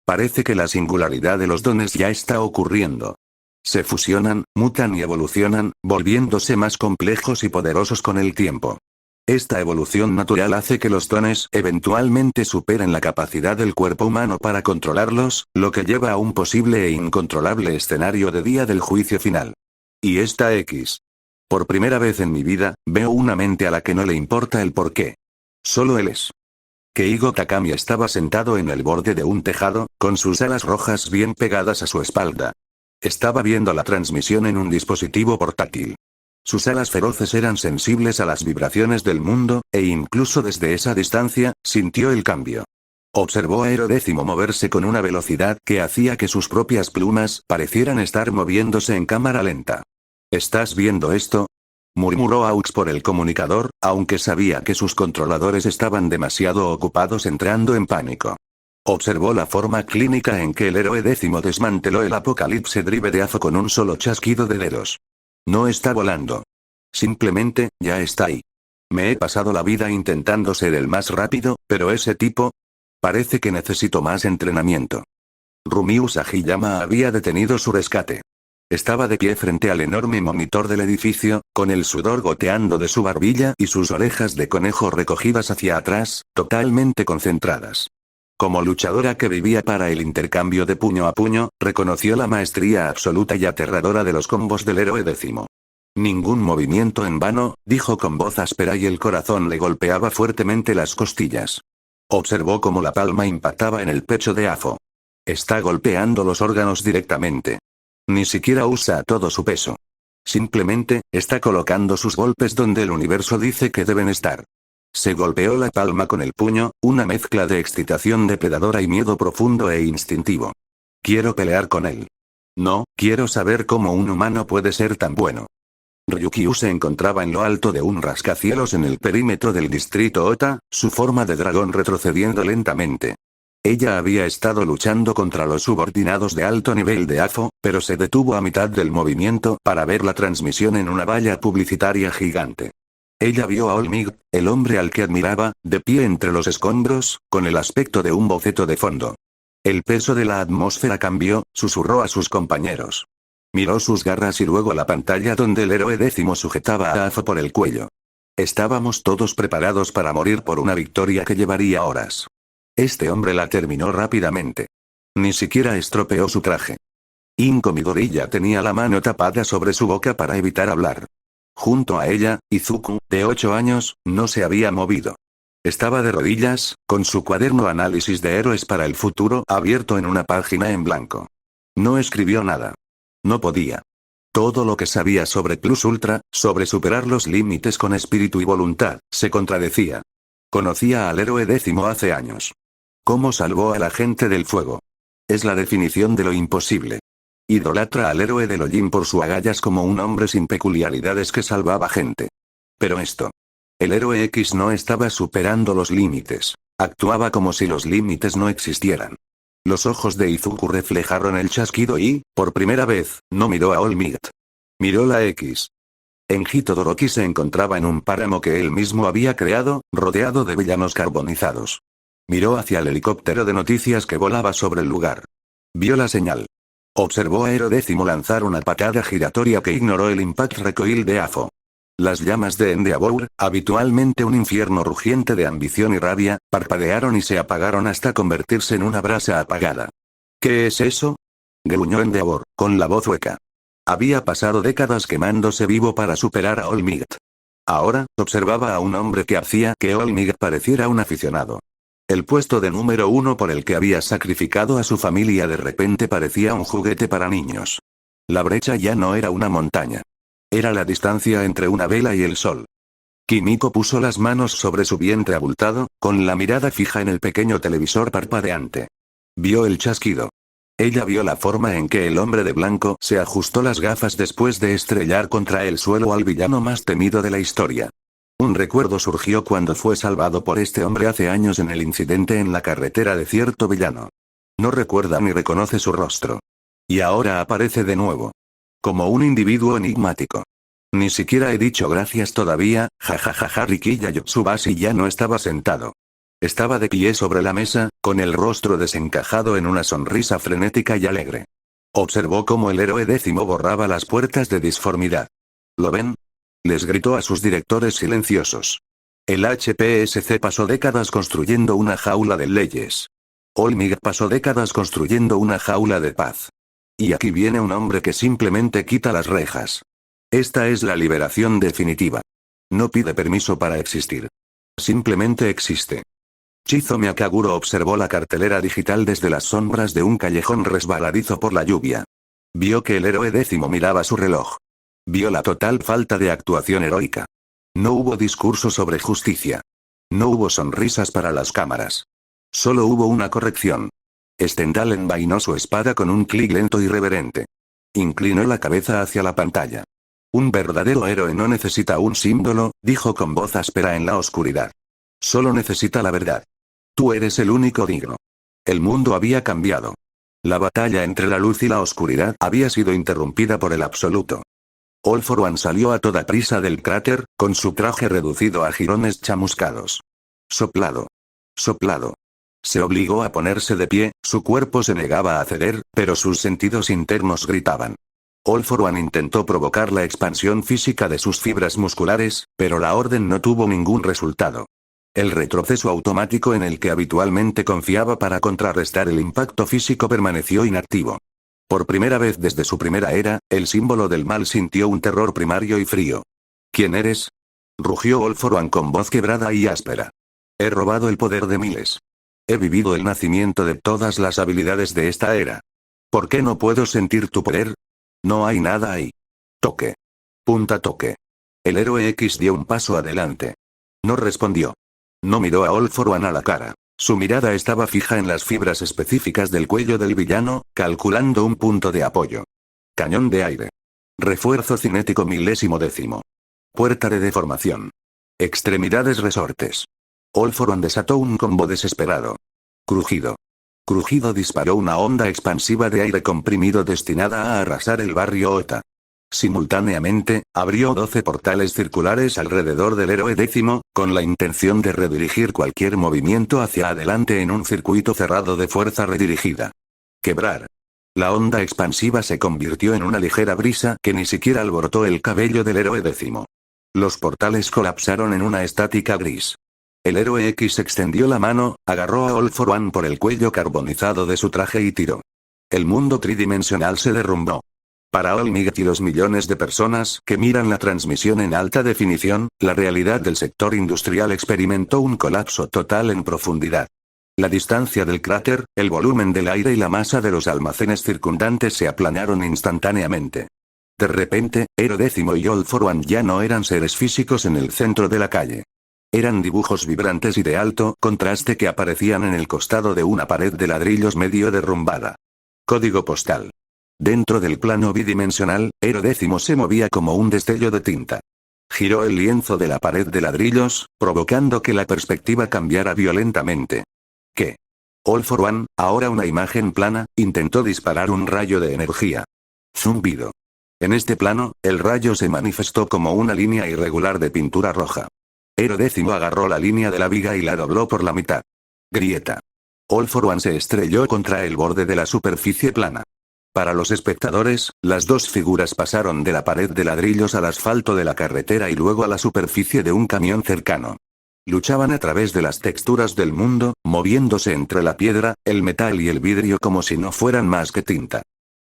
Parece que la singularidad de los dones ya está ocurriendo. Se fusionan, mutan y evolucionan, volviéndose más complejos y poderosos con el tiempo. Esta evolución natural hace que los dones eventualmente superen la capacidad del cuerpo humano para controlarlos, lo que lleva a un posible e incontrolable escenario de día del juicio final. Y esta X. Por primera vez en mi vida, veo una mente a la que no le importa el porqué. Solo él es». Keigo Takami estaba sentado en el borde de un tejado, con sus alas rojas bien pegadas a su espalda. Estaba viendo la transmisión en un dispositivo portátil. Sus alas feroces eran sensibles a las vibraciones del mundo, e incluso desde esa distancia, sintió el cambio. Observó a Ero X moverse con una velocidad que hacía que sus propias plumas parecieran estar moviéndose en cámara lenta. «¿Estás viendo esto?», murmuró Aux por el comunicador, aunque sabía que sus controladores estaban demasiado ocupados entrando en pánico. Observó la forma clínica en que el héroe X desmanteló el Apocalipse Drive de Afo con un solo chasquido de dedos. No está volando. Simplemente, ya está ahí. Me he pasado la vida intentando ser el más rápido, pero ese tipo... Parece que necesito más entrenamiento. Rumiu Sagiyama había detenido su rescate. Estaba de pie frente al enorme monitor del edificio, con el sudor goteando de su barbilla y sus orejas de conejo recogidas hacia atrás, totalmente concentradas. Como luchadora que vivía para el intercambio de puño a puño, reconoció la maestría absoluta y aterradora de los combos del héroe X. «Ningún movimiento en vano», dijo con voz áspera y el corazón le golpeaba fuertemente las costillas. Observó cómo la palma impactaba en el pecho de Afo. Está golpeando los órganos directamente. Ni siquiera usa todo su peso. Simplemente, está colocando sus golpes donde el universo dice que deben estar. Se golpeó la palma con el puño, una mezcla de excitación depredadora y miedo profundo e instintivo. «Quiero pelear con él. No, quiero saber cómo un humano puede ser tan bueno». Ryukyu se encontraba en lo alto de un rascacielos en el perímetro del distrito Ota, su forma de dragón retrocediendo lentamente. Ella había estado luchando contra los subordinados de alto nivel de Afo, pero se detuvo a mitad del movimiento para ver la transmisión en una valla publicitaria gigante. Ella vio a Olmig, el hombre al que admiraba, de pie entre los escombros, con el aspecto de un boceto de fondo. El peso de la atmósfera cambió, susurró a sus compañeros. Miró sus garras y luego la pantalla donde el héroe X sujetaba a Afo por el cuello. Estábamos todos preparados para morir por una victoria que llevaría horas. Este hombre la terminó rápidamente. Ni siquiera estropeó su traje. Inko Midoriya tenía la mano tapada sobre su boca para evitar hablar. Junto a ella, Izuku, de 8 años, no se había movido. Estaba de rodillas, con su cuaderno Análisis de Héroes para el Futuro abierto en una página en blanco. No escribió nada. No podía. Todo lo que sabía sobre Plus Ultra, sobre superar los límites con espíritu y voluntad, se contradecía. Conocía al héroe X hace años. ¿Cómo salvó a la gente del fuego? Es la definición de lo imposible. Idolatra al héroe del Hollin por su agallas como un hombre sin peculiaridades que salvaba gente. Pero esto. El héroe X no estaba superando los límites. Actuaba como si los límites no existieran. Los ojos de Izuku reflejaron el chasquido y, por primera vez, no miró a All Might. Miró la X. Enji Todoroki se encontraba en un páramo que él mismo había creado, rodeado de villanos carbonizados. Miró hacia el helicóptero de noticias que volaba sobre el lugar. Vio la señal. Observó a Ero X lanzar una patada giratoria que ignoró el impact recoil de Afo. Las llamas de Endeavour, habitualmente un infierno rugiente de ambición y rabia, parpadearon y se apagaron hasta convertirse en una brasa apagada. ¿Qué es eso?, gruñó Endeavour, con la voz hueca. Había pasado décadas quemándose vivo para superar a All Might. Ahora, observaba a un hombre que hacía que All Might pareciera un aficionado. El puesto de número 1 por el que había sacrificado a su familia de repente parecía un juguete para niños. La brecha ya no era una montaña. Era la distancia entre una vela y el sol. Kimiko puso las manos sobre su vientre abultado, con la mirada fija en el pequeño televisor parpadeante. Vio el chasquido. Ella vio la forma en que el hombre de blanco se ajustó las gafas después de estrellar contra el suelo al villano más temido de la historia. Un recuerdo surgió cuando fue salvado por este hombre hace años en el incidente en la carretera de cierto villano. No recuerda ni reconoce su rostro. Y ahora aparece de nuevo. Como un individuo enigmático. Ni siquiera he dicho gracias todavía, jajajaja. Rikiya Yotsubashi ya no estaba sentado. Estaba de pie sobre la mesa, con el rostro desencajado en una sonrisa frenética y alegre. Observó cómo el héroe décimo borraba las puertas de disformidad. ¿Lo ven? Les gritó a sus directores silenciosos. El HPSC pasó décadas construyendo una jaula de leyes. Olmig pasó décadas construyendo una jaula de paz. Y aquí viene un hombre que simplemente quita las rejas. Esta es la liberación definitiva. No pide permiso para existir. Simplemente existe. Chizomi Akaguro observó la cartelera digital desde las sombras de un callejón resbaladizo por la lluvia. Vio que el héroe décimo miraba su reloj. Vio la total falta de actuación heroica. No hubo discurso sobre justicia. No hubo sonrisas para las cámaras. Solo hubo una corrección. Stendhal envainó su espada con un clic lento y reverente. Inclinó la cabeza hacia la pantalla. Un verdadero héroe no necesita un símbolo, dijo con voz áspera en la oscuridad. Solo necesita la verdad. Tú eres el único digno. El mundo había cambiado. La batalla entre la luz y la oscuridad había sido interrumpida por el absoluto. All for One salió a toda prisa del cráter, con su traje reducido a jirones chamuscados. Soplado. Soplado. Se obligó a ponerse de pie, su cuerpo se negaba a ceder, pero sus sentidos internos gritaban. All for One intentó provocar la expansión física de sus fibras musculares, pero la orden no tuvo ningún resultado. El retroceso automático en el que habitualmente confiaba para contrarrestar el impacto físico permaneció inactivo. Por primera vez desde su primera era, el símbolo del mal sintió un terror primario y frío. ¿Quién eres? Rugió All for One con voz quebrada y áspera. He robado el poder de miles. He vivido el nacimiento de todas las habilidades de esta era. ¿Por qué no puedo sentir tu poder? No hay nada ahí. Toque. Punta toque. El héroe X dio un paso adelante. No respondió. No miró a All for One a la cara. Su mirada estaba fija en las fibras específicas del cuello del villano, calculando un punto de apoyo. Cañón de aire. Refuerzo cinético 1010. Puerta de deformación. Extremidades resortes. All for One desató un combo desesperado. Crujido. Crujido disparó una onda expansiva de aire comprimido destinada a arrasar el barrio Ota. Simultáneamente, abrió 12 portales circulares alrededor del héroe décimo, con la intención de redirigir cualquier movimiento hacia adelante en un circuito cerrado de fuerza redirigida. Quebrar. La onda expansiva se convirtió en una ligera brisa que ni siquiera alborotó el cabello del héroe décimo. Los portales colapsaron en una estática gris. El héroe X extendió la mano, agarró a All for One por el cuello carbonizado de su traje y tiró. El mundo tridimensional se derrumbó. Para Olmig y los millones de personas que miran la transmisión en alta definición, la realidad del sector industrial experimentó un colapso total en profundidad. La distancia del cráter, el volumen del aire y la masa de los almacenes circundantes se aplanaron instantáneamente. De repente, Hero décimo y All for One ya no eran seres físicos en el centro de la calle. Eran dibujos vibrantes y de alto contraste que aparecían en el costado de una pared de ladrillos medio derrumbada. Código postal. Dentro del plano bidimensional, Hero décimo se movía como un destello de tinta. Giró el lienzo de la pared de ladrillos, provocando que la perspectiva cambiara violentamente. ¿Qué? All for One, ahora una imagen plana, intentó disparar un rayo de energía. Zumbido. En este plano, el rayo se manifestó como una línea irregular de pintura roja. Hero décimo agarró la línea de la viga y la dobló por la mitad. Grieta. All for One se estrelló contra el borde de la superficie plana. Para los espectadores, las dos figuras pasaron de la pared de ladrillos al asfalto de la carretera y luego a la superficie de un camión cercano. Luchaban a través de las texturas del mundo, moviéndose entre la piedra, el metal y el vidrio como si no fueran más que tinta.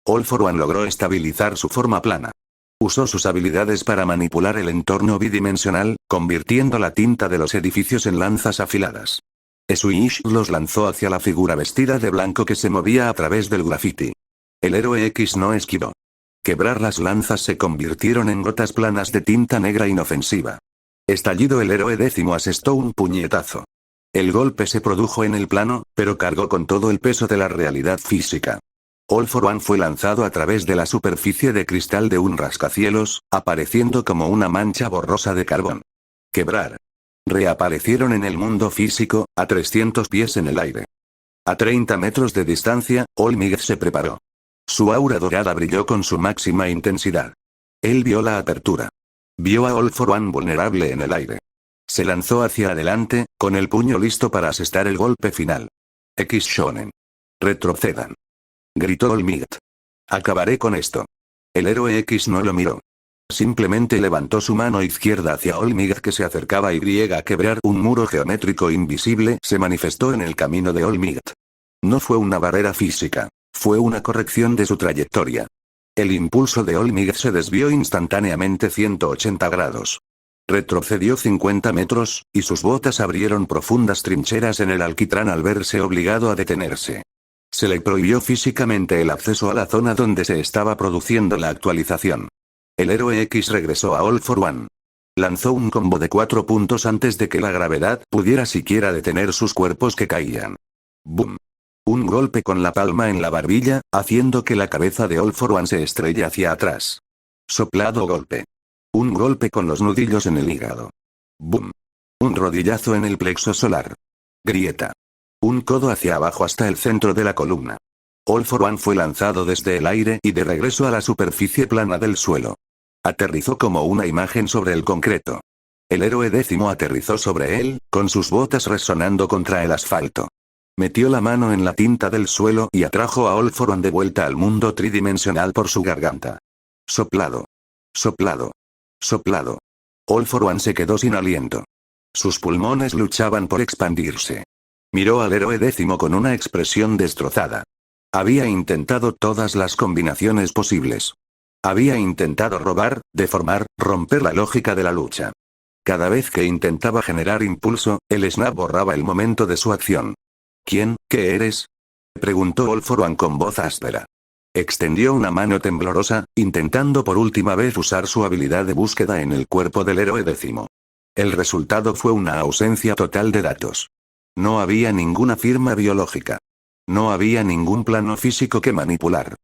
All for One logró estabilizar su forma plana. Usó sus habilidades para manipular el entorno bidimensional, convirtiendo la tinta de los edificios en lanzas afiladas. Swish los lanzó hacia la figura vestida de blanco que se movía a través del graffiti. El héroe X no esquivó. Quebrar las lanzas se convirtieron en gotas planas de tinta negra inofensiva. Estallido el héroe décimo asestó un puñetazo. El golpe se produjo en el plano, pero cargó con todo el peso de la realidad física. All for One fue lanzado a través de la superficie de cristal de un rascacielos, apareciendo como una mancha borrosa de carbón. Quebrar. Reaparecieron en el mundo físico, a 300 pies en el aire. A 30 metros de distancia, All Might se preparó. Su aura dorada brilló con su máxima intensidad. Él vio la apertura. Vio a All for One vulnerable en el aire. Se lanzó hacia adelante, con el puño listo para asestar el golpe final. X Shonen. Retrocedan. Gritó All Might. Acabaré con esto. El héroe X no lo miró. Simplemente levantó su mano izquierda hacia All Might que se acercaba a quebrar un muro geométrico invisible se manifestó en el camino de All Might. No fue una barrera física. Fue una corrección de su trayectoria. El impulso de All Might se desvió instantáneamente 180 grados. Retrocedió 50 metros, y sus botas abrieron profundas trincheras en el alquitrán al verse obligado a detenerse. Se le prohibió físicamente el acceso a la zona donde se estaba produciendo la actualización. El héroe X regresó a All for One. Lanzó un combo de 4 puntos antes de que la gravedad pudiera siquiera detener sus cuerpos que caían. ¡Boom! Un golpe con la palma en la barbilla, haciendo que la cabeza de All for One se estrelle hacia atrás. Soplado golpe. Un golpe con los nudillos en el hígado. ¡Boom! Un rodillazo en el plexo solar. Grieta. Un codo hacia abajo hasta el centro de la columna. All for One fue lanzado desde el aire y de regreso a la superficie plana del suelo. Aterrizó como una imagen sobre el concreto. El héroe décimo aterrizó sobre él, con sus botas resonando contra el asfalto. Metió la mano en la tinta del suelo y atrajo a All for One de vuelta al mundo tridimensional por su garganta. Soplado. Soplado. Soplado. All for One se quedó sin aliento. Sus pulmones luchaban por expandirse. Miró al héroe décimo con una expresión destrozada. Había intentado todas las combinaciones posibles. Había intentado robar, deformar, romper la lógica de la lucha. Cada vez que intentaba generar impulso, el snap borraba el momento de su acción. ¿Quién, qué eres? Preguntó All for One con voz áspera. Extendió una mano temblorosa, intentando por última vez usar su habilidad de búsqueda en el cuerpo del héroe décimo. El resultado fue una ausencia total de datos. No había ninguna firma biológica. No había ningún plano físico que manipular.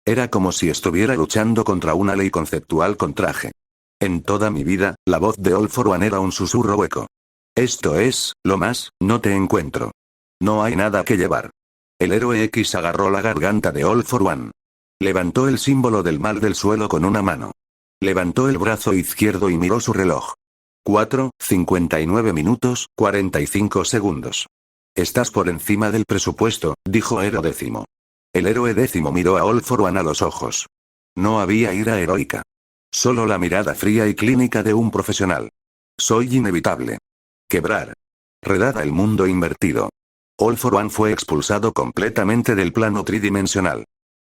Era como si estuviera luchando contra una ley conceptual con traje. En toda mi vida, la voz de All for One era un susurro hueco. Esto es, lo más, no te encuentro. No hay nada que llevar. El héroe X agarró la garganta de All for One. Levantó el símbolo del mal del suelo con una mano. Levantó el brazo izquierdo y miró su reloj. 4:59 minutos, 45 segundos. Estás por encima del presupuesto, dijo Héroe décimo. El héroe décimo miró a All for One a los ojos. No había ira heroica. Solo la mirada fría y clínica de un profesional. Soy inevitable. Quebrar. Redada el mundo invertido. All for One fue expulsado completamente del plano tridimensional.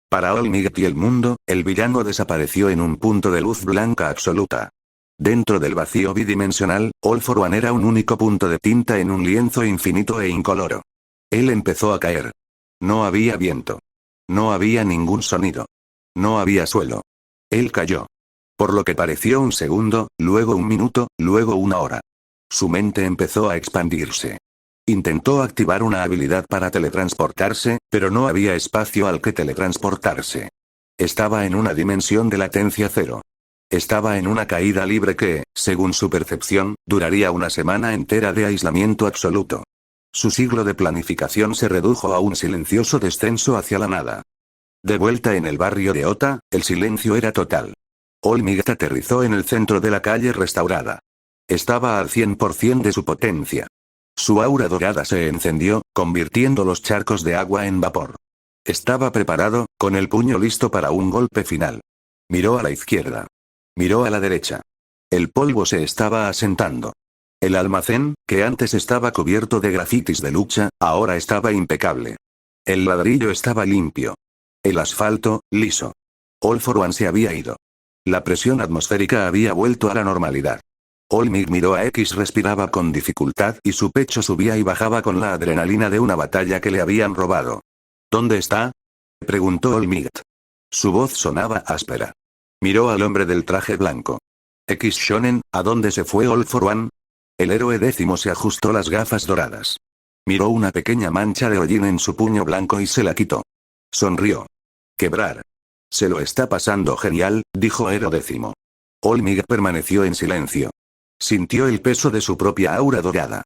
Para All Might y el mundo, el villano desapareció en un punto de luz blanca absoluta. Dentro del vacío bidimensional, All for One era un único punto de tinta en un lienzo infinito e incoloro. Él empezó a caer. No había viento. No había ningún sonido. No había suelo. Él cayó. Por lo que pareció un segundo, luego un minuto, luego una hora. Su mente empezó a expandirse. Intentó activar una habilidad para teletransportarse, pero no había espacio al que teletransportarse. Estaba en una dimensión de latencia cero. Estaba en una caída libre que, según su percepción, duraría una semana entera de aislamiento absoluto. Su siglo de planificación se redujo a un silencioso descenso hacia la nada. De vuelta en el barrio de Ota, el silencio era total. All Might aterrizó en el centro de la calle restaurada. Estaba al 100% de su potencia. Su aura dorada se encendió, convirtiendo los charcos de agua en vapor. Estaba preparado, con el puño listo para un golpe final. Miró a la izquierda. Miró a la derecha. El polvo se estaba asentando. El almacén, que antes estaba cubierto de grafitis de lucha, ahora estaba impecable. El ladrillo estaba limpio. El asfalto, liso. All for One se había ido. La presión atmosférica había vuelto a la normalidad. All Might miró a X, respiraba con dificultad y su pecho subía y bajaba con la adrenalina de una batalla que le habían robado. ¿Dónde está? Preguntó All Might. Su voz sonaba áspera. Miró al hombre del traje blanco. X Shonen, ¿a dónde se fue All for One? El héroe décimo se ajustó las gafas doradas. Miró una pequeña mancha de hollín en su puño blanco y se la quitó. Sonrió. Quebrar. Se lo está pasando genial, dijo Ero X. Olmig permaneció en silencio. Sintió el peso de su propia aura dorada.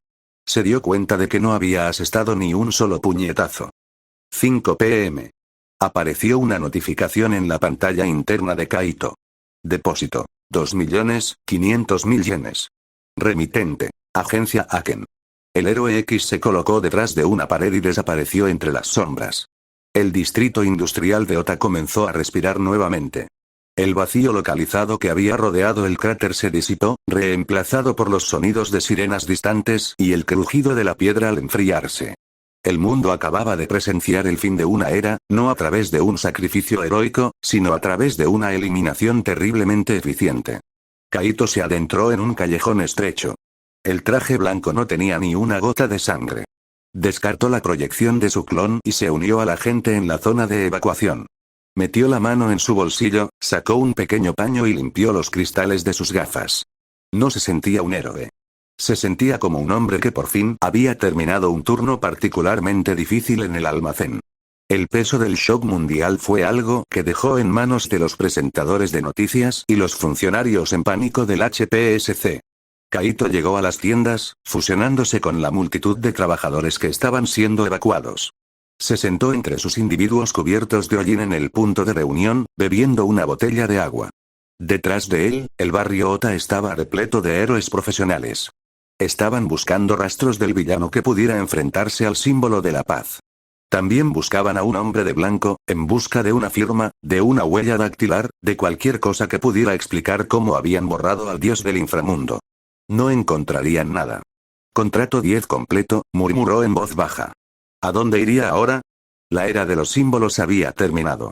Se dio cuenta de que no había asestado ni un solo puñetazo. 5 p.m. Apareció una notificación en la pantalla interna de Kaito. Depósito. 2.500.000 yenes. Remitente. Agencia Aken. El héroe X se colocó detrás de una pared y desapareció entre las sombras. El distrito industrial de Ota comenzó a respirar nuevamente. El vacío localizado que había rodeado el cráter se disipó, reemplazado por los sonidos de sirenas distantes y el crujido de la piedra al enfriarse. El mundo acababa de presenciar el fin de una era, no a través de un sacrificio heroico, sino a través de una eliminación terriblemente eficiente. Kaito se adentró en un callejón estrecho. El traje blanco no tenía ni una gota de sangre. Descartó la proyección de su clon y se unió a la gente en la zona de evacuación. Metió la mano en su bolsillo, sacó un pequeño paño y limpió los cristales de sus gafas. No se sentía un héroe. Se sentía como un hombre que por fin había terminado un turno particularmente difícil en el almacén. El peso del shock mundial fue algo que dejó en manos de los presentadores de noticias y los funcionarios en pánico del HPSC. Kaito llegó a las tiendas, fusionándose con la multitud de trabajadores que estaban siendo evacuados. Se sentó entre sus individuos cubiertos de hollín en el punto de reunión, bebiendo una botella de agua. Detrás de él, el barrio Ota estaba repleto de héroes profesionales. Estaban buscando rastros del villano que pudiera enfrentarse al símbolo de la paz. También buscaban a un hombre de blanco, en busca de una firma, de una huella dactilar, de cualquier cosa que pudiera explicar cómo habían borrado al dios del inframundo. No encontrarían nada. Contrato 10 completo, murmuró en voz baja. ¿A dónde iría ahora? La era de los símbolos había terminado.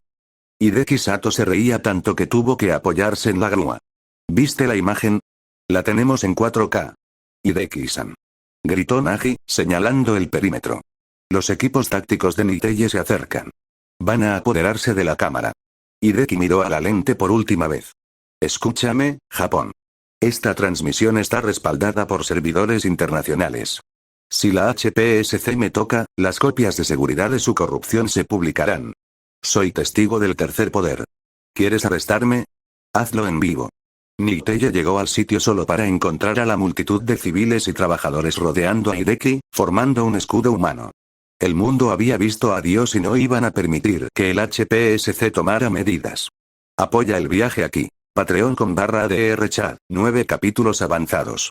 Hideki Sato se reía tanto que tuvo que apoyarse en la grúa. ¿Viste la imagen? La tenemos en 4K. Hideki-san. Gritó Nagi, señalando el perímetro. Los equipos tácticos de Niteye se acercan. Van a apoderarse de la cámara. Hideki miró a la lente por última vez. Escúchame, Japón. Esta transmisión está respaldada por servidores internacionales. Si la HPSC me toca, las copias de seguridad de su corrupción se publicarán. Soy testigo del tercer poder. ¿Quieres arrestarme? Hazlo en vivo. Niteye llegó al sitio solo para encontrar a la multitud de civiles y trabajadores rodeando a Hideki, formando un escudo humano. El mundo había visto a Dios y no iban a permitir que el HPSC tomara medidas. Apoya el viaje aquí. Patreon con /ADR Chat, 9 capítulos avanzados.